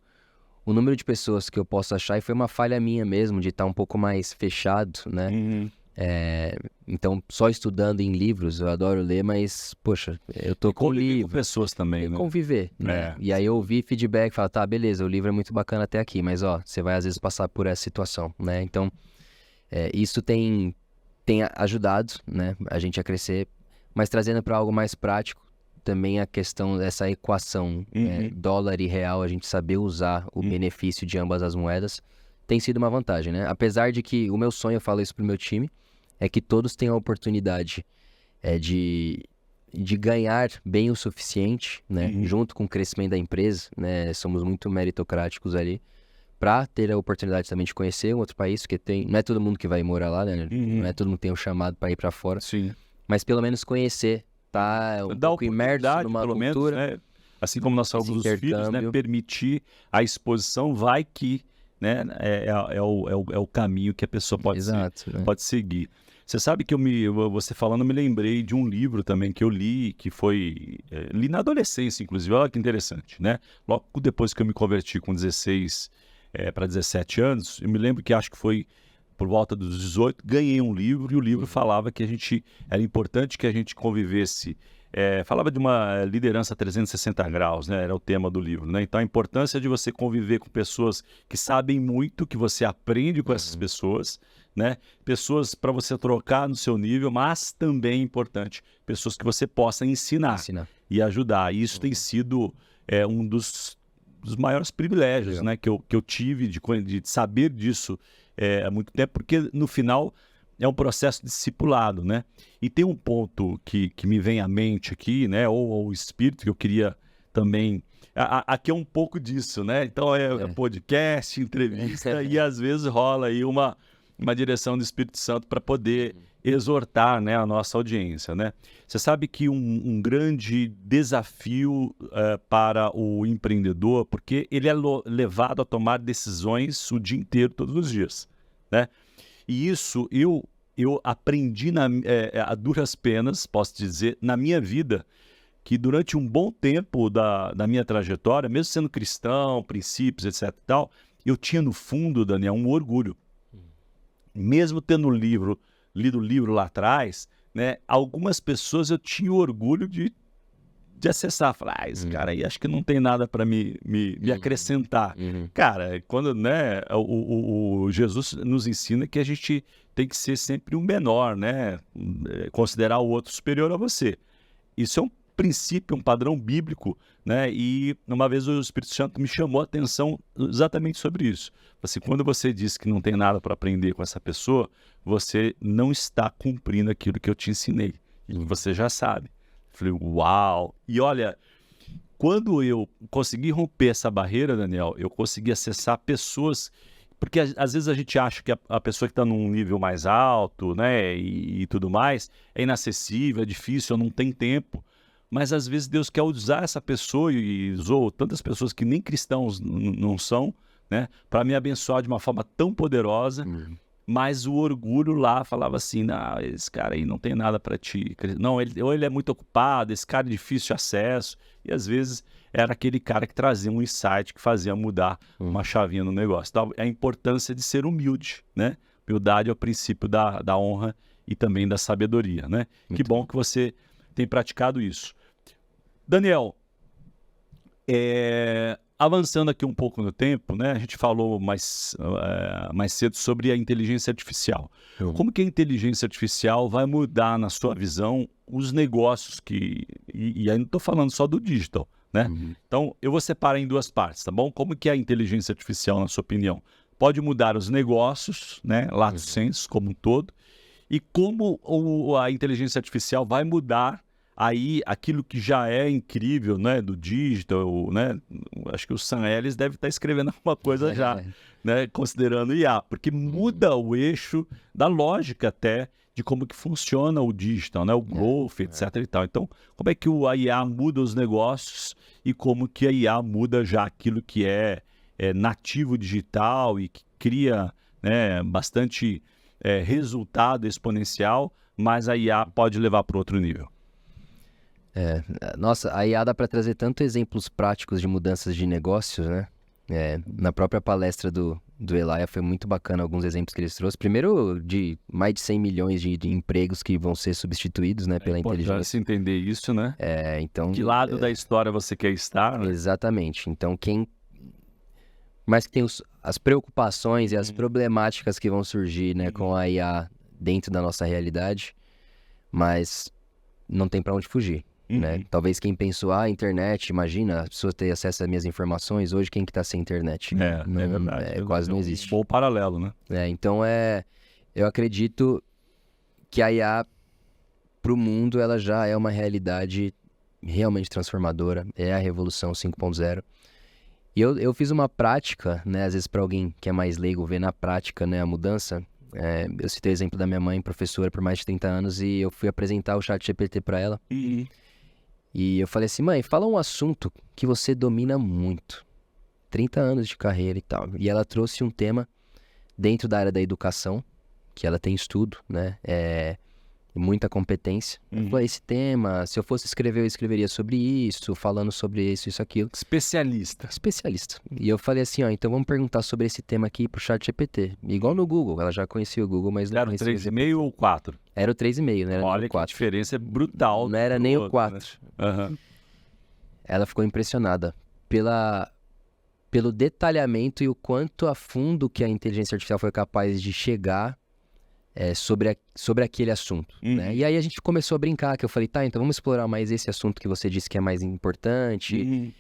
número de pessoas que eu posso achar, e foi uma falha minha mesmo, de estar um pouco mais fechado, né? Então, só estudando em livros, eu adoro ler, mas, poxa, eu tô com o livro. Com pessoas também, né? Conviver, né? E aí eu ouvi feedback, falar, tá, beleza, o livro é muito bacana até aqui, mas ó, você vai às vezes passar por essa situação, né? Então, isso tem ajudado, né, a gente a crescer, mas trazendo para algo mais prático, também a questão dessa equação, dólar e real, a gente saber usar o benefício de ambas as moedas, tem sido uma vantagem, né? Apesar de que o meu sonho, eu falo isso pro meu time, é que todos tenham a oportunidade de ganhar bem o suficiente, né? Junto com o crescimento da empresa, né? Somos muito meritocráticos ali, para ter a oportunidade também de conhecer um outro país, porque não é todo mundo que vai morar lá, né? Não é todo mundo que tem um chamado para ir para fora. Sim. Mas pelo menos conhecer, tá pouco imerso numa pelo cultura. Menos, né? Assim como nós falamos dos filhos, né? Permitir a exposição, vai que, né? É o caminho que a pessoa pode seguir. Você sabe que você falando, eu me lembrei de um livro também que eu li, que foi... li na adolescência, inclusive. Olha que interessante, né? Logo depois que eu me converti com 16 para 17 anos, eu me lembro que acho que foi por volta dos 18, ganhei um livro, e o livro falava que era importante que a gente convivesse, falava de uma liderança 360 graus, né? Era o tema do livro, né? Então a importância de você conviver com pessoas que sabem muito, que você aprende com essas pessoas, né? Pessoas para você trocar no seu nível, mas também é importante, pessoas que você possa ensinar. E ajudar. E isso tem sido um dos maiores privilégios, né, que eu tive de saber disso há muito tempo, porque no final é um processo discipulado, né? E tem um ponto que me vem à mente aqui, né, ou o espírito que eu queria também... Aqui é um pouco disso, né? Então é podcast, entrevista, e às vezes rola aí uma direção do Espírito Santo para poder exortar, né, a nossa audiência, né? Você sabe que um grande desafio para o empreendedor, porque ele é levado a tomar decisões o dia inteiro, todos os dias, né? E isso eu aprendi a duras penas, posso dizer, na minha vida, que durante um bom tempo da minha trajetória, mesmo sendo cristão, princípios, etc. e tal, eu tinha no fundo, Daniel, um orgulho. Mesmo tendo lido o livro lá atrás, né, algumas pessoas eu tinha orgulho de acessar. Falar, esse cara aí acho que não tem nada para me acrescentar. Cara, quando, né, o Jesus nos ensina que a gente tem que ser sempre o menor, né? Considerar o outro superior a você. Isso é um princípio, um padrão bíblico, né? E uma vez o Espírito Santo me chamou a atenção exatamente sobre isso. Assim, quando você diz que não tem nada para aprender com essa pessoa, você não está cumprindo aquilo que eu te ensinei. E você já sabe. Falei, uau! E olha, quando eu consegui romper essa barreira, Daniel, eu consegui acessar pessoas... Porque às vezes a gente acha que a pessoa que está num nível mais alto, né, e tudo mais, é inacessível, é difícil, não tem tempo. Mas às vezes Deus quer usar essa pessoa, e usou tantas pessoas que nem cristãos não são, né, para me abençoar de uma forma tão poderosa. Mas o orgulho lá falava assim, não, esse cara aí não tem nada para ti. Não, ou ele é muito ocupado, esse cara é difícil de acesso. E às vezes era aquele cara que trazia um insight que fazia mudar uma chavinha no negócio. Então, a importância de ser humilde, né? Humildade é o princípio da honra e também da sabedoria, né? Que bom que você tem praticado isso. Daniel, avançando aqui um pouco no tempo, né? A gente falou mais cedo sobre a inteligência artificial. Como que a inteligência artificial vai mudar, na sua visão, os negócios e aí não estou falando só do digital, né? Então, eu vou separar em duas partes, tá bom? Como que a inteligência artificial, na sua opinião, pode mudar os negócios, né? Lato sensu, como um todo, e como a inteligência artificial vai mudar aí aquilo que já é incrível, né, do digital, né, acho que o Sam Ellis deve estar escrevendo alguma coisa já, né, considerando IA, porque muda o eixo da lógica até de como que funciona o digital, né, o growth, etc e tal. Então, como é que a IA muda os negócios e como que a IA muda já aquilo que é nativo digital e que cria, né, bastante resultado exponencial, mas a IA pode levar para outro nível. Nossa, a IA dá para trazer tanto exemplos práticos de mudanças de negócios, né? Na própria palestra do Elia foi muito bacana alguns exemplos que eles trouxeram. Primeiro, de mais de 100 milhões de empregos que vão ser substituídos, né, pela inteligência. Entender isso, né? Então, que lado da história você quer estar, né? Exatamente. Então, mas que tem as preocupações e as problemáticas que vão surgir, né, com a IA dentro da nossa realidade, mas não tem para onde fugir. Né? Talvez quem pensou, a internet, imagina, a pessoa ter acesso às minhas informações, hoje quem que tá sem internet? É verdade. Quase não existe. Bom paralelo, né? Então eu acredito que a IA pro mundo, ela já é uma realidade realmente transformadora, é a revolução 5.0. E eu fiz uma prática, né, às vezes para alguém que é mais leigo ver na prática, né, a mudança. Eu citei o exemplo da minha mãe, professora por mais de 30 anos, e eu fui apresentar o ChatGPT para ela. E eu falei assim, mãe, fala um assunto que você domina muito. 30 anos de carreira e tal. E ela trouxe um tema dentro da área da educação, que ela tem estudo, né? Muita competência. Ela falou, esse tema, se eu fosse escrever, eu escreveria sobre isso, falando sobre isso, aquilo. Especialista. E eu falei assim, então vamos perguntar sobre esse tema aqui pro ChatGPT. Igual no Google, ela já conhecia o Google, mas não conhecia. Era o 3,5 ou 4? Era o 3,5, né? Olha que a diferença é brutal. Não era nem o 4. Né? Ela ficou impressionada pelo detalhamento e o quanto a fundo que a inteligência artificial foi capaz de chegar sobre aquele assunto, né? E aí a gente começou a brincar, que eu falei, então vamos explorar mais esse assunto que você disse que é mais importante.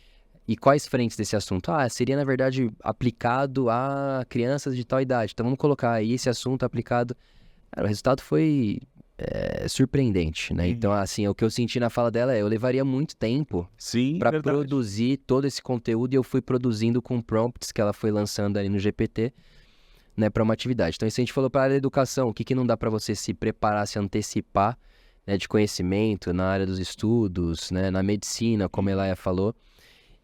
E quais frentes desse assunto? Seria, na verdade, aplicado a crianças de tal idade. Então vamos colocar aí esse assunto aplicado. Cara, o resultado foi surpreendente, né? Então, assim, o que eu senti na fala dela eu levaria muito tempo para produzir todo esse conteúdo, e eu fui produzindo com prompts que ela foi lançando ali no GPT, né, para uma atividade. Então, isso a gente falou para a área da educação, o que não dá para você se preparar, se antecipar, né, de conhecimento na área dos estudos, né, na medicina, como a Elia falou.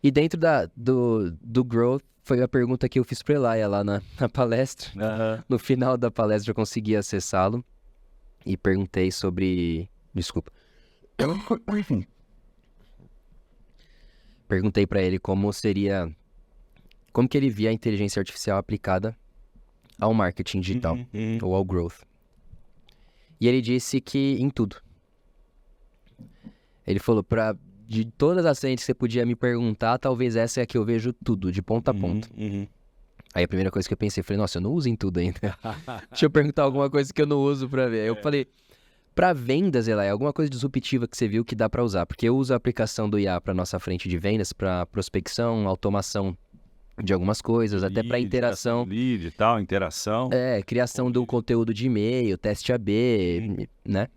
E dentro do Growth, foi a pergunta que eu fiz para a Elia lá na palestra. No final da palestra eu consegui acessá-lo e perguntei sobre... Desculpa. Perguntei para ele como que ele via a inteligência artificial aplicada ao marketing digital, ou ao growth. E ele disse que em tudo. Ele falou, de todas as frentes que você podia me perguntar, talvez essa é a que eu vejo tudo, de ponta a ponta. Aí a primeira coisa que eu pensei, falei, nossa, eu não uso em tudo ainda. Deixa eu perguntar alguma coisa que eu não uso pra ver. Aí eu falei, pra vendas, Elia, alguma coisa disruptiva que você viu que dá pra usar? Porque eu uso a aplicação do IA pra nossa frente de vendas, pra prospecção, automação de algumas coisas, até para interação. Lead e tal, interação. Criação de um conteúdo de e-mail, teste AB, né?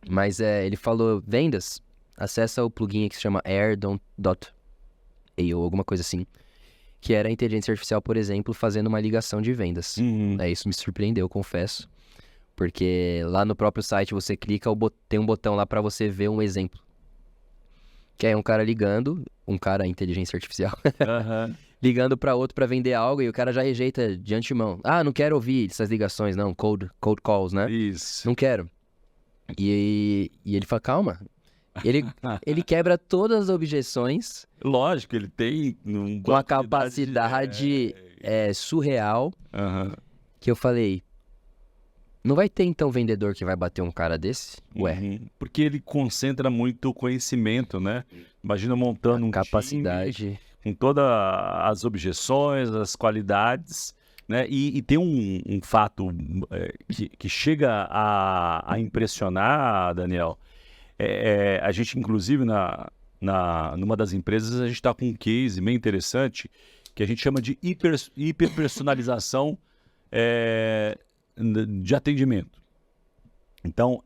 Mas ele falou, vendas, acessa o plugin que se chama air.io, alguma coisa assim, que era a inteligência artificial, por exemplo, fazendo uma ligação de vendas. Isso me surpreendeu, confesso, porque lá no próprio site você clica, tem um botão lá para você ver um exemplo. Que é um cara ligando, inteligência artificial, ligando para outro para vender algo, e o cara já rejeita de antemão. Não quero ouvir essas ligações, não, cold calls, né? Isso. Não quero. E ele fala, calma. Ele quebra todas as objeções. Lógico, ele tem uma capacidade surreal. Que eu falei, não vai ter então vendedor que vai bater um cara desse? Porque ele concentra muito conhecimento, né? Imagina montando capacidade. Time com todas as objeções, as qualidades, né? E tem um fato que chega a impressionar, Daniel. A gente, inclusive, numa das empresas, a gente está com um case meio interessante que a gente chama de hiperpersonalização de atendimento. Então,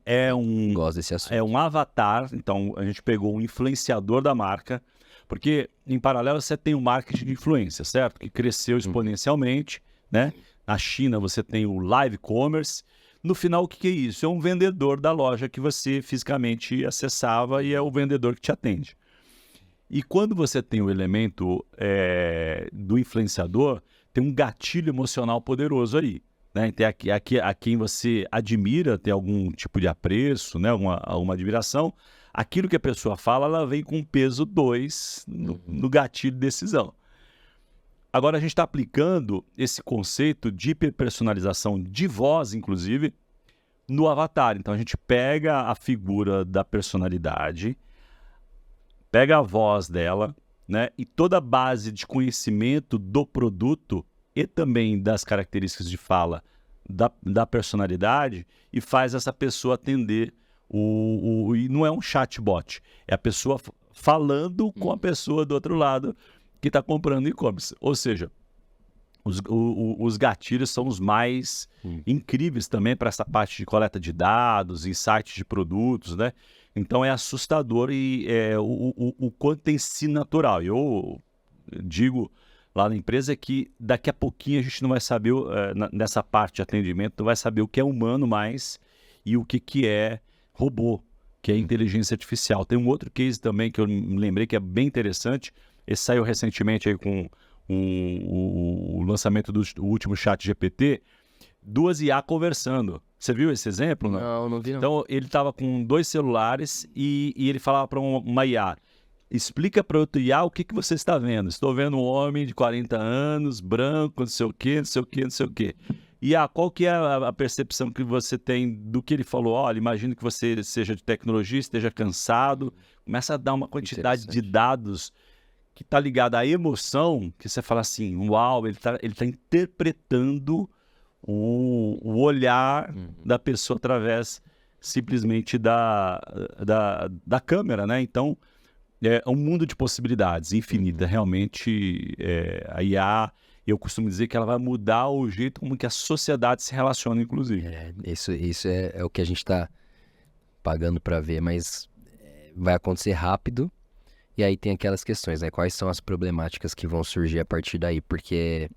Gosto desse assunto. é um avatar. Então, a gente pegou um influenciador da marca, porque, em paralelo, você tem o marketing de influência, certo? Que cresceu exponencialmente, né? Na China, você tem o live commerce. No final, o que é isso? É um vendedor da loja que você fisicamente acessava e é o vendedor que te atende. E quando você tem o elemento do influenciador, tem um gatilho emocional poderoso aí. Né? Tem a quem você admira, tem algum tipo de apreço, né? Alguma admiração. Aquilo que a pessoa fala, ela vem com peso 2 no gatilho de decisão. Agora, a gente está aplicando esse conceito de hiperpersonalização de voz, inclusive, no avatar. Então, a gente pega a figura da personalidade, pega a voz dela, né, e toda a base de conhecimento do produto e também das características de fala da personalidade e faz essa pessoa atender e não é um chatbot, é a pessoa falando com a pessoa do outro lado que está comprando e-commerce. Ou seja, os gatilhos são os mais incríveis também para essa parte de coleta de dados, insights de produtos, né? Então é assustador e o quanto tem sido natural. Eu digo lá na empresa que daqui a pouquinho a gente não vai saber, nessa parte de atendimento, não vai saber o que é humano mais e o que é robô, que é inteligência artificial. Tem um outro case também que eu me lembrei que é bem interessante. Esse saiu recentemente aí com o lançamento do último chat GPT, 2 IA conversando. Você viu esse exemplo? Não vi não. Então, ele estava com 2 celulares e ele falava para uma IA, explica para outro IA o que você está vendo. Estou vendo um homem de 40 anos, branco, não sei o quê, não sei o quê, não sei o quê. IA, qual que é a percepção que você tem do que ele falou? Olha, imagino que você seja de tecnologia, esteja cansado. Começa a dar uma quantidade de dados que está ligada à emoção, que você fala assim, uau, ele tá interpretando o olhar da pessoa através simplesmente da câmera, né? Então, é um mundo de possibilidades infinita. Realmente, a IA, eu costumo dizer que ela vai mudar o jeito como que a sociedade se relaciona, inclusive. Isso é o que a gente está pagando para ver, mas vai acontecer rápido. E aí tem aquelas questões, né? Quais são as problemáticas que vão surgir a partir daí? Porque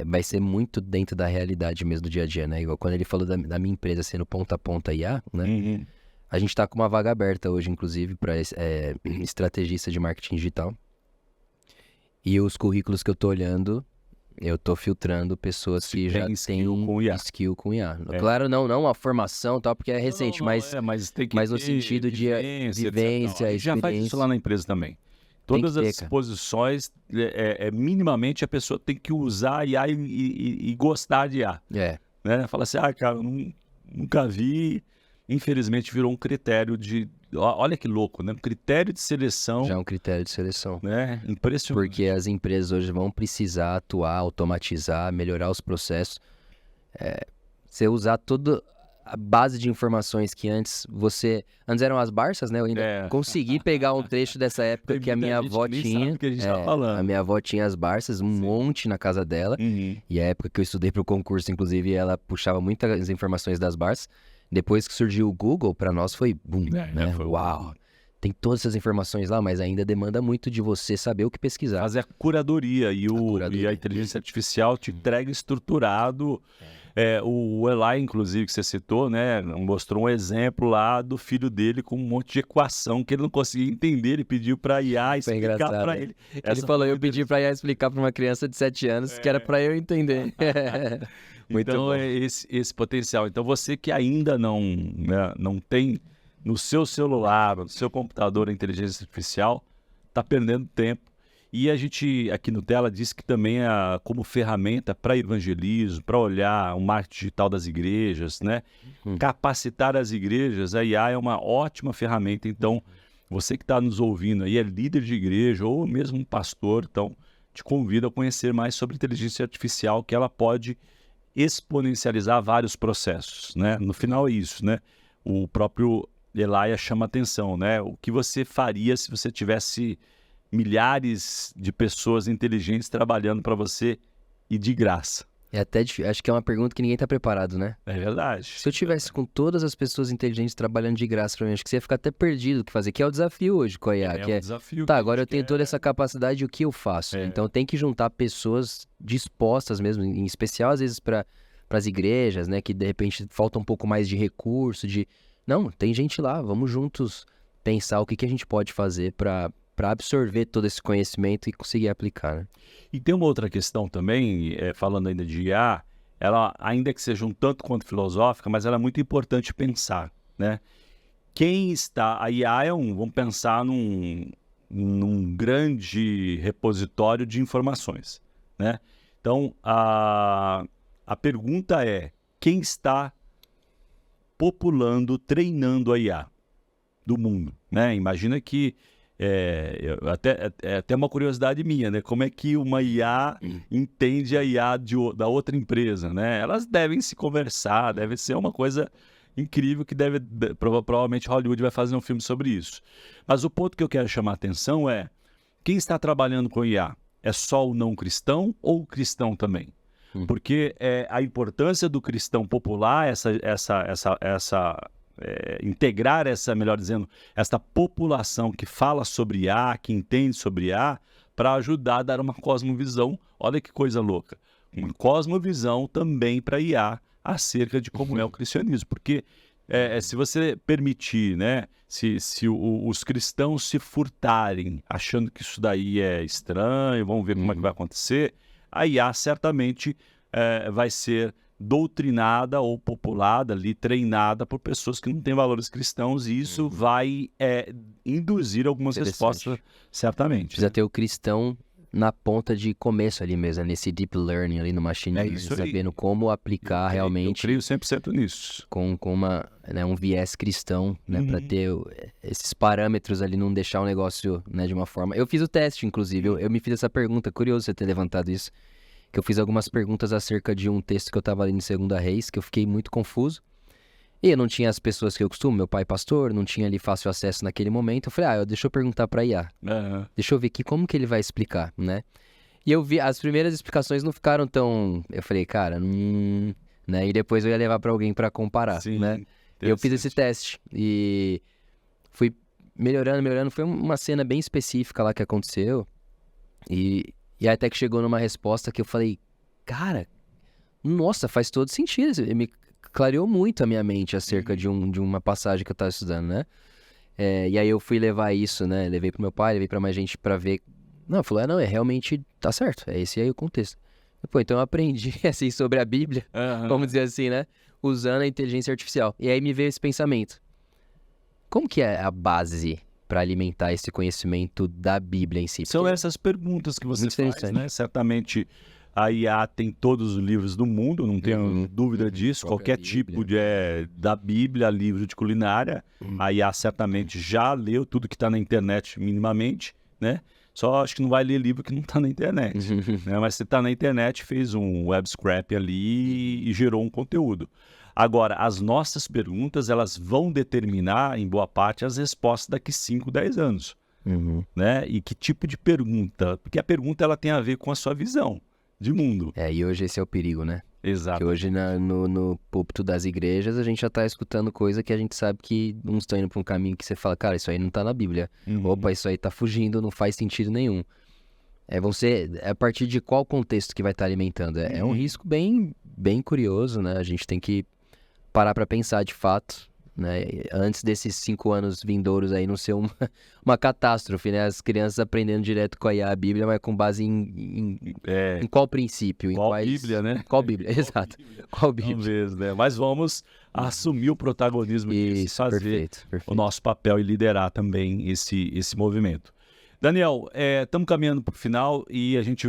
vai ser muito dentro da realidade mesmo do dia a dia, né? Igual quando ele falou da minha empresa sendo ponta a ponta IA, né? A gente tá com uma vaga aberta hoje, inclusive, para estrategista de marketing digital. E os currículos que eu tô olhando, eu tô filtrando pessoas que já têm skill com IA. Claro, não a formação e tal, porque é recente, mas tem que no sentido de vivência, a gente já faz isso lá na empresa também. Todas as exposições, minimamente a pessoa tem que usar IA e gostar de IA. Né? Fala assim, cara, nunca vi, infelizmente virou um critério de... Olha que louco, né? Um critério de seleção. Já é um critério de seleção. Né? Impressionante. Porque as empresas hoje vão precisar atuar, automatizar, melhorar os processos. Você usar toda a base de informações que antes eram as Barças, né? Eu ainda consegui pegar um trecho dessa época que a minha avó tinha. Que a gente tá falando. A minha avó tinha as Barças, um monte na casa dela. E a época que eu estudei para o concurso, inclusive, ela puxava muitas informações das Barças. Depois que surgiu o Google, para nós foi boom, né? Uau! Tem todas essas informações lá, mas ainda demanda muito de você saber o que pesquisar. Fazer a curadoria e a inteligência artificial te entrega estruturado. O Eli, inclusive, que você citou, né? Mostrou um exemplo lá do filho dele com um monte de equação que ele não conseguia entender. Ele pediu para a IA explicar para ele. Ele falou, eu pedi para a IA explicar para uma criança de 7 anos que era para eu entender. Então, é esse potencial. Então, você que ainda não tem no seu celular, no seu computador a inteligência artificial, está perdendo tempo. E a gente, aqui no Tela, diz que também como ferramenta para evangelismo, para olhar o marketing digital das igrejas, né? Capacitar as igrejas, a IA é uma ótima ferramenta. Então, você que está nos ouvindo aí, é líder de igreja ou mesmo um pastor, então, te convido a conhecer mais sobre inteligência artificial, que ela pode exponencializar vários processos, né? No final é isso, né? O próprio Elijah chama atenção, né? O que você faria se você tivesse milhares de pessoas inteligentes trabalhando para você e de graça, É até acho que é uma pergunta que ninguém tá preparado, né? É verdade. Se eu tivesse com todas as pessoas inteligentes trabalhando de graça pra mim, acho que você ia ficar até perdido o que fazer, que é o desafio hoje com a IA, É que um é, desafio tá, que a agora eu gente tenho toda quer. essa capacidade, o que eu faço? É. Então tem que juntar pessoas dispostas mesmo, em especial às vezes para as igrejas, né, que de repente falta um pouco mais de recurso, não, tem gente lá, vamos juntos pensar o que a gente pode fazer para absorver todo esse conhecimento e conseguir aplicar, né? E tem uma outra questão também, falando ainda de IA, ela, ainda que seja um tanto quanto filosófica, mas ela é muito importante pensar, né? A IA vamos pensar num grande repositório de informações, né? Então, a pergunta é, quem está treinando a IA do mundo, né? Imagina que, até uma curiosidade minha, né? Como é que uma IA entende a IA da outra empresa, né? Elas devem se conversar, deve ser uma coisa incrível que provavelmente Hollywood vai fazer um filme sobre isso. Mas o ponto que eu quero chamar a atenção é, quem está trabalhando com IA? É só o não cristão ou o cristão também? Porque a importância do cristão popular, integrar melhor dizendo, essa população que fala sobre IA, que entende sobre IA, para ajudar a dar uma cosmovisão. Olha que coisa louca. Uma cosmovisão também para IA acerca de como é o cristianismo. Porque se você permitir, né, se os cristãos se furtarem achando que isso daí é estranho, vamos ver como é que vai acontecer, a IA certamente vai ser doutrinada ou populada, ali, treinada por pessoas que não têm valores cristãos, e isso vai induzir algumas respostas, certamente. Precisa ter o cristão na ponta de começo ali mesmo, nesse deep learning ali no machine learning, sabendo como aplicar realmente. Eu creio 100% nisso. Com um viés cristão, né, para ter esses parâmetros ali, não deixar o negócio, né, de uma forma... Eu fiz o teste, inclusive, eu me fiz essa pergunta, curioso você ter levantado isso, que eu fiz algumas perguntas acerca de um texto que eu estava lendo em 2 Reis, que eu fiquei muito confuso, e eu não tinha as pessoas que eu costumo, meu pai pastor, não tinha ali fácil acesso naquele momento, eu falei, deixa eu perguntar para IA, deixa eu ver aqui como que ele vai explicar, né? E eu vi, as primeiras explicações não ficaram tão... Eu falei, cara, né? E depois eu ia levar para alguém para comparar, Sim, né? E eu fiz esse teste e fui melhorando. Foi uma cena bem específica lá que aconteceu e até que chegou numa resposta que eu falei, cara, nossa, faz todo sentido. Me clareou muito a minha mente acerca de uma passagem que eu tava estudando, né? E aí eu fui levar isso, né? Levei pro meu pai, levei pra mais gente pra ver. Não, falou, não, realmente tá certo. É esse aí o contexto. Pô, então eu aprendi, assim, sobre a Bíblia, vamos dizer assim, né? Usando a inteligência artificial. E aí me veio esse pensamento. Como que é a base para alimentar esse conhecimento da Bíblia em si? São essas perguntas que você faz, né? Certamente a IA tem todos os livros do mundo, não tenho dúvida disso. Qualquer tipo da Bíblia, livro de culinária, a IA certamente já leu tudo que está na internet minimamente, né? Só acho que não vai ler livro que não está na internet, né? Mas se está na internet, fez um web scrap ali e gerou um conteúdo. Agora, as nossas perguntas, elas vão determinar, em boa parte, as respostas daqui 5, 10 anos. Né? E que tipo de pergunta? Porque a pergunta ela tem a ver com a sua visão de mundo. E hoje esse é o perigo, né? Exato. Que hoje no púlpito das igrejas a gente já tá escutando coisa que a gente sabe que uns estão indo para um caminho que você fala, cara, isso aí não tá na Bíblia. Opa, isso aí tá fugindo, não faz sentido nenhum. É a partir de qual contexto que vai estar alimentando? É um risco bem, bem curioso, né? A gente tem que parar para pensar de fato, né? Antes desses 5 anos vindouros aí não ser uma catástrofe, né? As crianças aprendendo direto com a IA a Bíblia, mas com base em qual princípio? Qual Bíblia, né? Qual Bíblia, exato. Qual Bíblia? Talvez, né? Mas vamos assumir o protagonismo disso, fazer perfeito. o nosso papel e liderar também esse movimento. Daniel, estamos caminhando para o final e a gente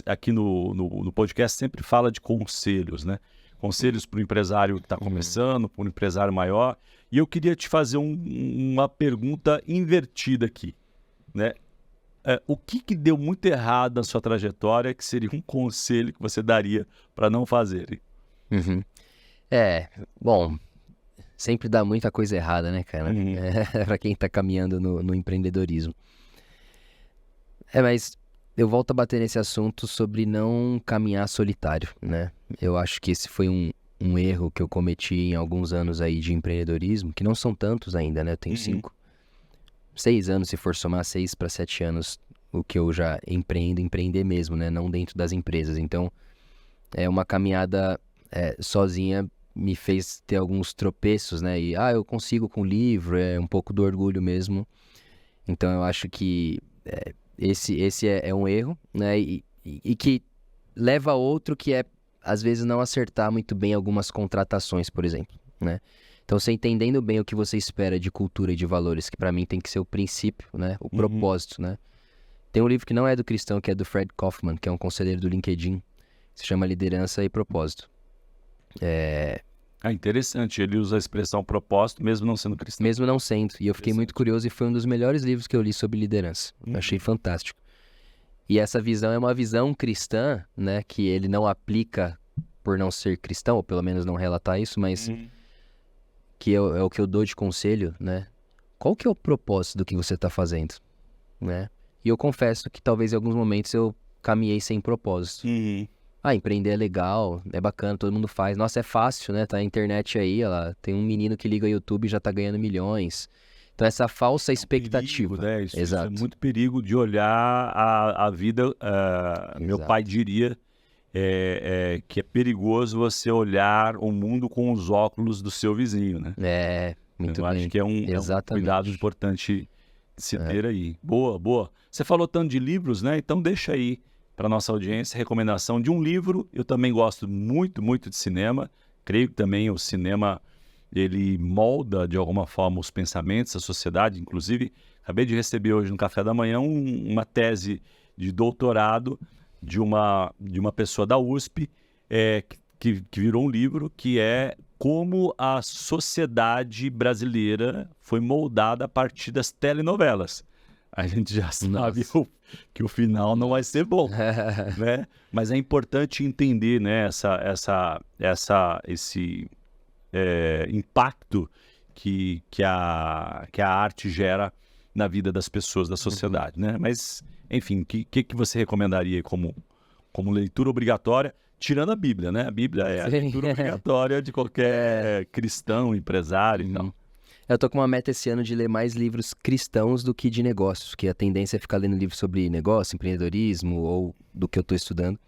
aqui no podcast sempre fala de conselhos, né? Conselhos para o empresário que está começando, para o empresário maior. E eu queria te fazer uma pergunta invertida aqui, né? O que deu muito errado na sua trajetória que seria um conselho que você daria para não fazerem? Bom, sempre dá muita coisa errada, né, cara? Para quem está caminhando no empreendedorismo. Mas eu volto a bater nesse assunto sobre não caminhar solitário, né? Eu acho que esse foi um erro que eu cometi em alguns anos aí de empreendedorismo, que não são tantos ainda, né? Eu tenho 6 anos, se for somar 6 para 7 anos, o que eu já empreender mesmo, né? Não dentro das empresas. Então, é uma caminhada sozinha me fez ter alguns tropeços, né? E, eu consigo com o livro, é um pouco do orgulho mesmo. Então, eu acho que esse é um erro, né? E que leva a outro que é, às vezes, não acertar muito bem algumas contratações, por exemplo, né? Então, você entendendo bem o que você espera de cultura e de valores, que para mim tem que ser o princípio, né? O propósito, né? Tem um livro que não é do cristão, que é do Fred Kaufman, que é um conselheiro do LinkedIn, que se chama Liderança e Propósito. Interessante, ele usa a expressão propósito, mesmo não sendo cristão. Mesmo não sendo. E eu fiquei muito curioso e foi um dos melhores livros que eu li sobre liderança. Eu achei fantástico. E essa visão é uma visão cristã, né? Que ele não aplica por não ser cristão, ou pelo menos não relatar isso, mas que é o que eu dou de conselho, né? Qual que é o propósito do que você está fazendo, né? E eu confesso que talvez em alguns momentos eu caminhei sem propósito. Empreender é legal, é bacana, todo mundo faz. Nossa, é fácil, né? Tá a internet aí, tem um menino que liga o YouTube e já tá ganhando milhões. Então, essa falsa expectativa. Perigo, né? Isso Exato. é muito perigo de olhar a vida. Meu pai diria que é perigoso você olhar o mundo com os óculos do seu vizinho, né? Muito Eu bem. acho que é um cuidado importante de se ter aí. Boa, boa. Você falou tanto de livros, né? Então deixa aí para nossa audiência recomendação de um livro. Eu também gosto muito, muito de cinema. Creio que também o cinema, ele molda de alguma forma os pensamentos, a sociedade. Inclusive, acabei de receber hoje no café da manhã uma tese de doutorado de uma pessoa da USP que virou um livro, que é como a sociedade brasileira foi moldada a partir das telenovelas. A gente já sabe que o final não vai ser bom, né? Mas é importante entender, né, esse impacto que a arte gera na vida das pessoas, da sociedade, né? Mas, enfim, o que você recomendaria como leitura obrigatória, tirando a Bíblia, né? A Bíblia é a leitura obrigatória de qualquer cristão, empresário e tal. Eu tô com uma meta esse ano de ler mais livros cristãos do que de negócios, que a tendência é ficar lendo livros sobre negócio, empreendedorismo ou do que eu tô estudando.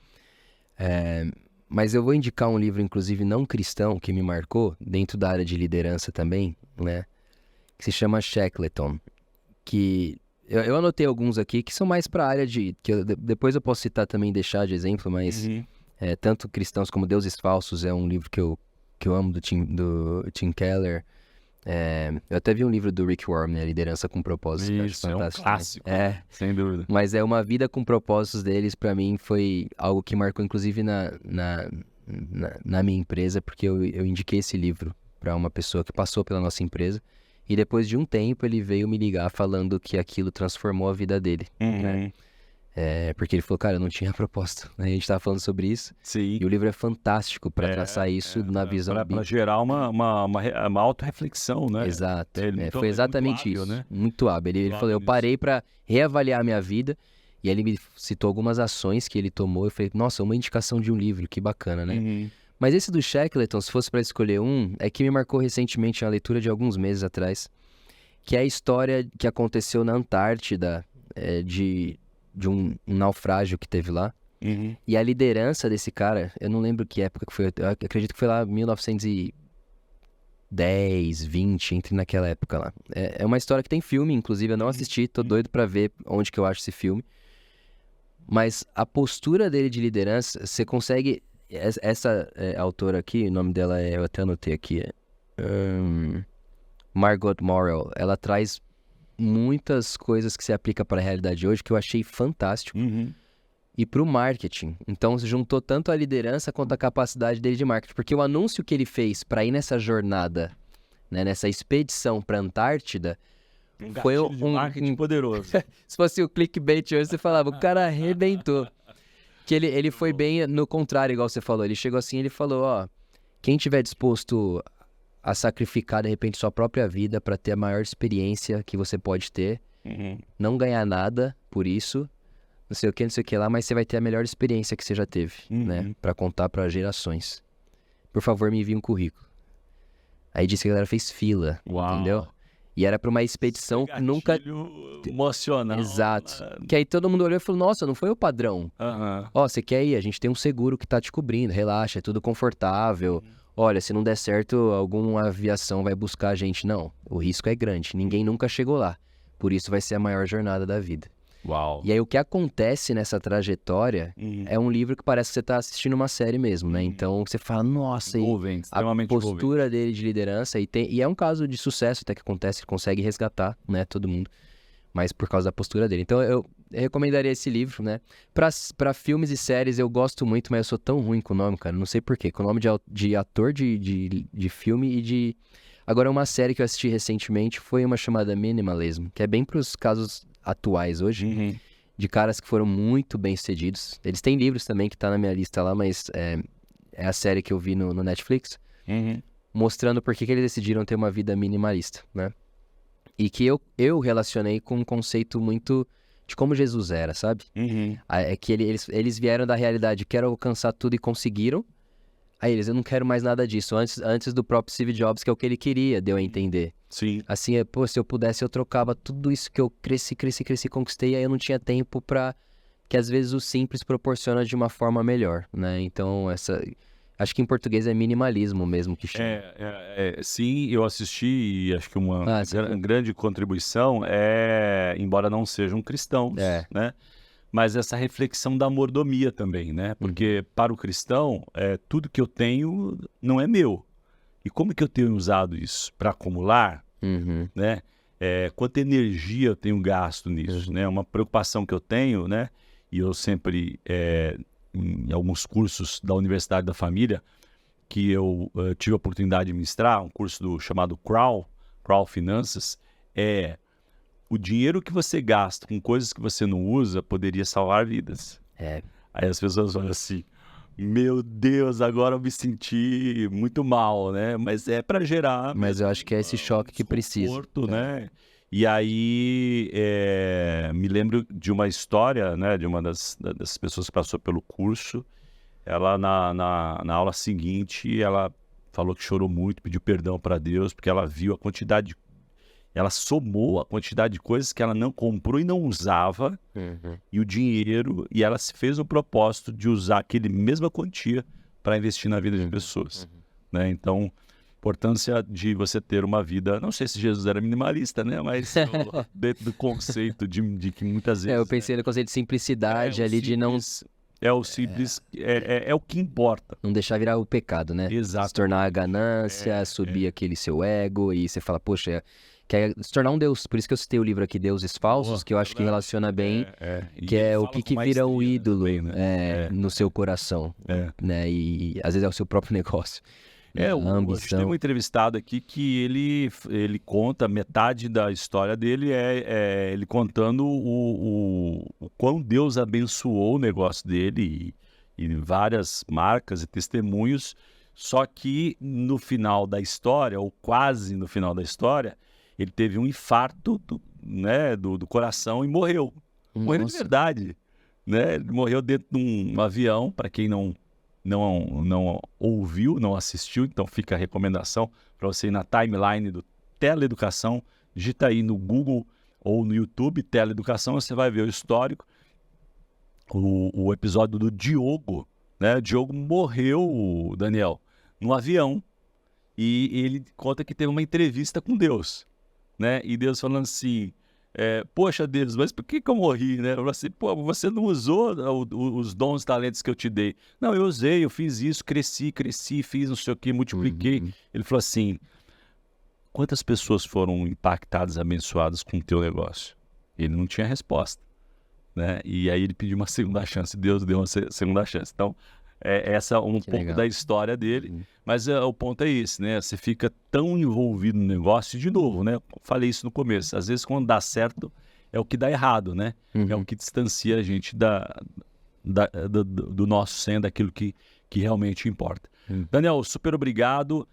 Mas eu vou indicar um livro, inclusive, não cristão, que me marcou, dentro da área de liderança também, né? Que se chama Shackleton. Que eu anotei alguns aqui que são mais para a área de... depois eu posso citar também, deixar de exemplo, mas tanto Cristãos como Deuses Falsos é um livro que eu amo, do Tim Keller. Eu até vi um livro do Rick Warren, né? Liderança com Propósito. Isso, é um clássico, sem dúvida. Mas uma vida com propósitos deles, para mim, foi algo que marcou, inclusive, na minha empresa, porque eu indiquei esse livro para uma pessoa que passou pela nossa empresa. E depois de um tempo, ele veio me ligar falando que aquilo transformou a vida dele, né? Porque ele falou, cara, eu não tinha propósito, né? A gente tava falando sobre isso. Sim. E o livro é fantástico para traçar isso na visão bíblica. Para gerar uma auto-reflexão, né? Exato. Foi exatamente muito hábil, isso. né? Muito hábil. Ele falou, eu parei para reavaliar a minha vida. E aí ele me citou algumas ações que ele tomou. Eu falei, nossa, uma indicação de um livro, que bacana, né? Mas esse do Shackleton, se fosse para escolher é que me marcou recentemente na leitura de alguns meses atrás, que é a história que aconteceu na Antártida, de um naufrágio que teve lá. E a liderança desse cara, eu não lembro que época que foi, eu acredito que foi lá 1910, 20, entre naquela época lá. É uma história que tem filme, inclusive eu não assisti, tô doido pra ver onde que eu acho esse filme. Mas a postura dele de liderança, você consegue... Essa autora aqui, o nome dela eu até anotei aqui, Margot Morrell. Ela traz muitas coisas que se aplica para a realidade hoje que eu achei fantástico. E para o marketing. Então, se juntou tanto a liderança quanto a capacidade dele de marketing. Porque o anúncio que ele fez para ir nessa jornada, né, nessa expedição para a Antártida, foi um marketing poderoso. Se fosse o clickbait hoje, você falava, o cara arrebentou. Que ele foi bem no contrário, igual você falou. Ele chegou assim, ele falou, quem tiver disposto a sacrificar, de repente, sua própria vida para ter a maior experiência que você pode ter, não ganhar nada por isso, não sei o que lá, mas você vai ter a melhor experiência que você já teve, né? Pra contar pra gerações. Por favor, me envie um currículo. Aí disse que a galera fez fila, entendeu? E era pra uma expedição que nunca... emocional. Exato. Que aí todo mundo olhou e falou, nossa, não foi o padrão. Ó, você quer ir? A gente tem um seguro que tá te cobrindo, relaxa, é tudo confortável. Olha, se não der certo, alguma aviação vai buscar a gente. Não, o risco é grande, ninguém nunca chegou lá. Por isso vai ser a maior jornada da vida. Uau. E aí o que acontece nessa trajetória é um livro que parece que você tá assistindo uma série mesmo, né? Então você fala, nossa, a postura dele de liderança, e é um caso de sucesso até que acontece, ele consegue resgatar, né, todo mundo, mas por causa da postura dele. Então eu recomendaria esse livro, né? Pra filmes e séries eu gosto muito, mas eu sou tão ruim com o nome, cara, não sei porquê, com o nome de ator de filme e de... Agora uma série que eu assisti recentemente foi uma chamada Minimalism, que é bem pros casos atuais hoje, de caras que foram muito bem-sucedidos. Eles têm livros também que tá na minha lista lá, mas é a série que eu vi no Netflix, mostrando por que eles decidiram ter uma vida minimalista, né? E que eu relacionei com um conceito muito de como Jesus era, sabe? É que eles vieram da realidade, quero alcançar tudo e conseguiram. Aí eles, eu não quero mais nada disso. Antes do próprio Steve Jobs, que é o que ele queria, deu a entender. Sim. Assim, pô, se eu pudesse, eu trocava tudo isso que eu cresci, conquistei, aí eu não tinha tempo pra... Que às vezes o simples proporciona de uma forma melhor, né? Então, acho que em português é minimalismo mesmo que chama. Sim, eu assisti e acho que uma grande contribuição embora não sejam cristãos, né? Mas essa reflexão da mordomia também, né? Porque para o cristão, tudo que eu tenho não é meu. E como que eu tenho usado isso? Para acumular, né? Quanta energia eu tenho gasto nisso, né? Uma preocupação que eu tenho, né? E eu sempre, em alguns cursos da Universidade da Família, que eu tive a oportunidade de ministrar, um curso chamado Crow Finanças, o dinheiro que você gasta com coisas que você não usa poderia salvar vidas. Aí as pessoas falam assim, meu Deus, agora eu me senti muito mal, né? Mas é para gerar... Mas eu acho que é esse choque que precisa. Né? E aí, me lembro de uma história, né? De uma das pessoas que passou pelo curso. Ela, na aula seguinte, ela falou que chorou muito, pediu perdão para Deus, porque ela viu a quantidade ela somou a quantidade de coisas que ela não comprou e não usava, e o dinheiro, e ela se fez o propósito de usar aquele mesma quantia para investir na vida de pessoas. Né? Então, importância de você ter uma vida, não sei se Jesus era minimalista, né? Mas dentro do conceito de que muitas vezes... eu pensei no conceito de simplicidade ali, de não... É o simples, é o que importa. Não deixar virar o pecado, né? Exato. Se tornar a ganância, subir aquele seu ego, e você fala, poxa... Quer se tornar um Deus, por isso que eu citei o livro aqui, Deuses Falsos, que eu acho que relaciona bem, que é o que vira um ídolo também, né? No seu coração, né? E às vezes é o seu próprio negócio. A ambição. Tem um entrevistado aqui que ele conta, metade da história dele ele contando o quão Deus abençoou o negócio dele e várias marcas e testemunhos, só que no final da história, ou quase no final da história, ele teve um infarto do coração e morreu. Morreu de verdade. Né? Ele morreu dentro de um avião, para quem não ouviu, não assistiu, então fica a recomendação para você ir na timeline do Teleeducação, digita aí no Google ou no YouTube, Teleeducação, você vai ver o histórico, o episódio do Diogo, né? O Diogo morreu, Daniel, no avião, e ele conta que teve uma entrevista com Deus, né? E Deus falando assim, poxa Deus, mas por que eu morri, né? Eu falei assim, pô, você não usou os dons e talentos que eu te dei. Não, eu usei, eu fiz isso, cresci, fiz não sei o que, multipliquei. Ele falou assim, quantas pessoas foram impactadas, abençoadas com o teu negócio? Ele não tinha resposta, né? E aí ele pediu uma segunda chance, Deus deu uma segunda chance. Então, essa é um pouco legal da história dele, mas o ponto é esse, né? Você fica tão envolvido no negócio, e de novo, né? Falei isso no começo, às vezes quando dá certo é o que dá errado, né? É o que distancia a gente do nosso sendo, daquilo que realmente importa. Daniel, super obrigado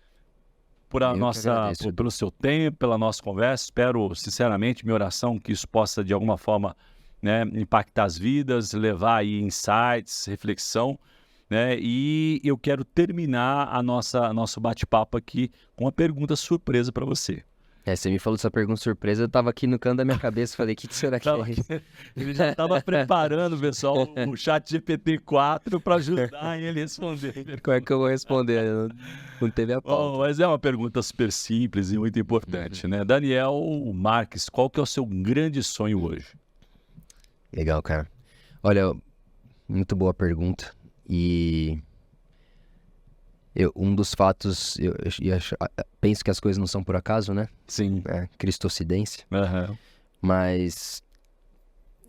pelo seu tempo, pela nossa conversa. Espero, sinceramente, minha oração, que isso possa de alguma forma né, impactar as vidas, levar aí insights, reflexão, né? E eu quero terminar nosso bate-papo aqui com uma pergunta surpresa para você. Você me falou dessa pergunta surpresa, eu tava aqui no canto da minha cabeça, falei, o que será que é isso? Ele já estava preparando, pessoal, o chat GPT-4 para ajudar ele a responder. Como é que eu vou responder? Não teve a pauta. Bom, mas é uma pergunta super simples e muito importante, né? Daniel Marques, qual que é o seu grande sonho hoje? Legal, cara. Olha, muito boa pergunta. E um dos fatos, penso que as coisas não são por acaso, né? Sim. Cristocidência. Uhum. Mas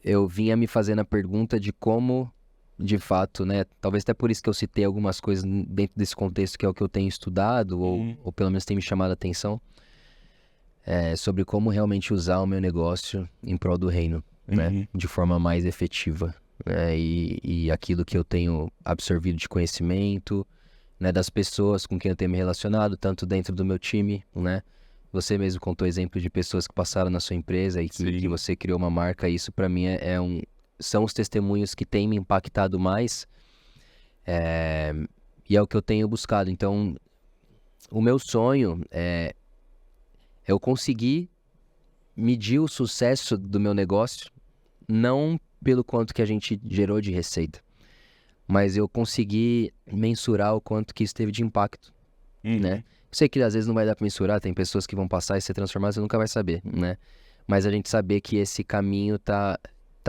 eu vinha me fazendo a pergunta de como, de fato, né? Talvez até por isso que eu citei algumas coisas dentro desse contexto, que é o que eu tenho estudado, ou pelo menos tem me chamado a atenção, sobre como realmente usar o meu negócio em prol do reino, né? De forma mais efetiva. Né? E aquilo que eu tenho absorvido de conhecimento, né, das pessoas com quem eu tenho me relacionado, tanto dentro do meu time, né? Você mesmo contou exemplos de pessoas que passaram na sua empresa e que você criou uma marca. Isso para mim são os testemunhos que têm me impactado mais, e é o que eu tenho buscado. Então, o meu sonho é eu conseguir medir o sucesso do meu negócio, não pelo quanto que a gente gerou de receita, mas eu consegui mensurar o quanto que isso teve de impacto, né? Eu sei que às vezes não vai dar para mensurar, tem pessoas que vão passar e ser transformadas, você nunca vai saber, né? Mas a gente saber que esse caminho tá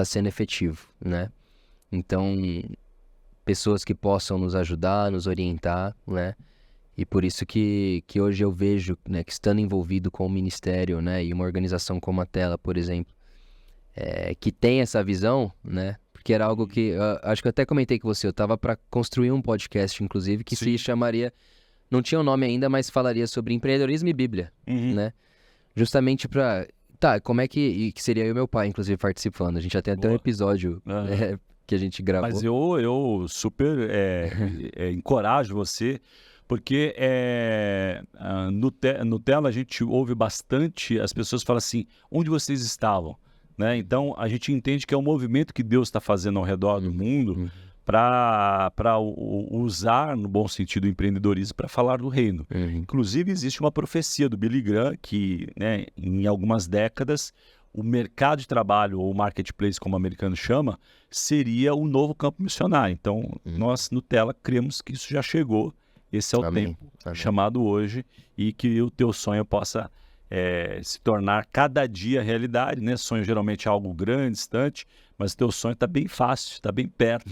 sendo efetivo, né? Então, pessoas que possam nos ajudar, nos orientar, né? E por isso que hoje eu vejo, né, que estando envolvido com o ministério, né, e uma organização como a Tela, por exemplo, que tem essa visão, né? Porque era algo que, acho que eu até comentei com você, eu estava para construir um podcast, inclusive, que se chamaria, não tinha um nome ainda, mas falaria sobre empreendedorismo e Bíblia, né? Justamente para, como é que seria eu e meu pai, inclusive, participando. A gente já tem até um episódio que a gente gravou. Mas eu super encorajo você, porque no Tela a gente ouve bastante, as pessoas falam assim, onde vocês estavam? Né? Então, a gente entende que é um movimento que Deus está fazendo ao redor do mundo para usar, no bom sentido, o empreendedorismo para falar do reino. Inclusive, existe uma profecia do Billy Graham que, né, em algumas décadas, o mercado de trabalho, ou marketplace, como o americano chama, seria o novo campo missionário. Então, nós, no Tela, cremos que isso já chegou. Esse é o tempo chamado hoje, e que o teu sonho possa se tornar cada dia realidade, né? Sonho geralmente é algo grande, distante, mas o teu sonho está bem fácil, está bem perto,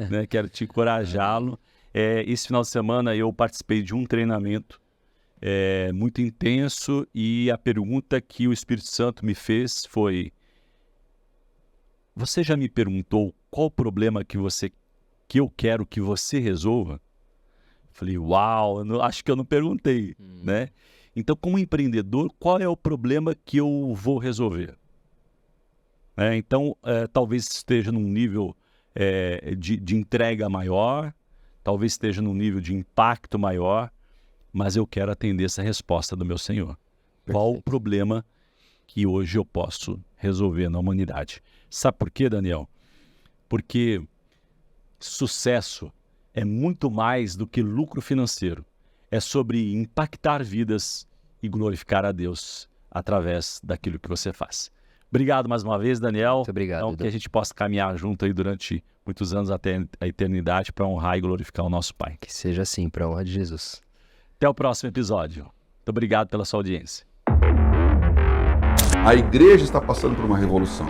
né? Quero te encorajá-lo. Esse final de semana eu participei de um treinamento muito intenso, e a pergunta que o Espírito Santo me fez foi: você já me perguntou qual o problema que eu quero que você resolva? Falei, uau, acho que eu não perguntei, né? Então, como empreendedor, qual é o problema que eu vou resolver? Então, talvez esteja num nível de entrega maior, talvez esteja num nível de impacto maior, mas eu quero atender essa resposta do meu Senhor. Qual o problema que hoje eu posso resolver na humanidade? Sabe por quê, Daniel? Porque sucesso é muito mais do que lucro financeiro. É sobre impactar vidas e glorificar a Deus através daquilo que você faz. Obrigado mais uma vez, Daniel. Muito obrigado. Então, que a gente possa caminhar junto aí durante muitos anos até a eternidade para honrar e glorificar o nosso Pai. Que seja assim, para a honra de Jesus. Até o próximo episódio. Muito obrigado pela sua audiência. A igreja está passando por uma revolução.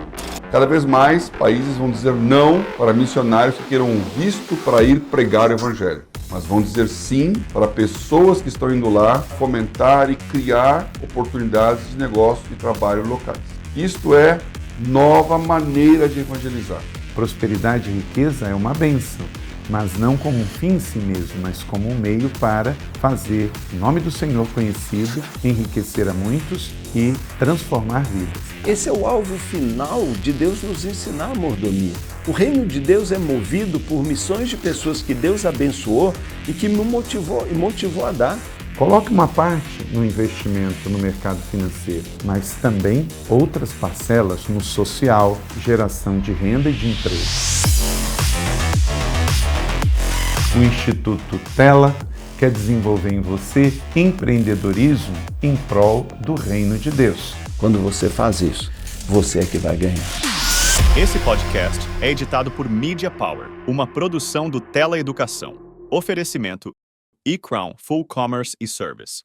Cada vez mais países vão dizer não para missionários que queiram um visto para ir pregar o evangelho, mas vão dizer sim para pessoas que estão indo lá fomentar e criar oportunidades de negócio e trabalho locais. Isto é nova maneira de evangelizar. Prosperidade e riqueza é uma bênção, mas não como um fim em si mesmo, mas como um meio para fazer o nome do Senhor conhecido, enriquecer a muitos e transformar vidas. Esse é o alvo final de Deus nos ensinar a mordomia. O reino de Deus é movido por missões de pessoas que Deus abençoou e que me motivou a dar. Coloque uma parte no investimento no mercado financeiro, mas também outras parcelas no social, geração de renda e de emprego. O Instituto Tela quer desenvolver em você empreendedorismo em prol do reino de Deus. Quando você faz isso, você é que vai ganhar. Esse podcast é editado por Media Power, uma produção do Tela Educação. Oferecimento eCrown Full Commerce e Service.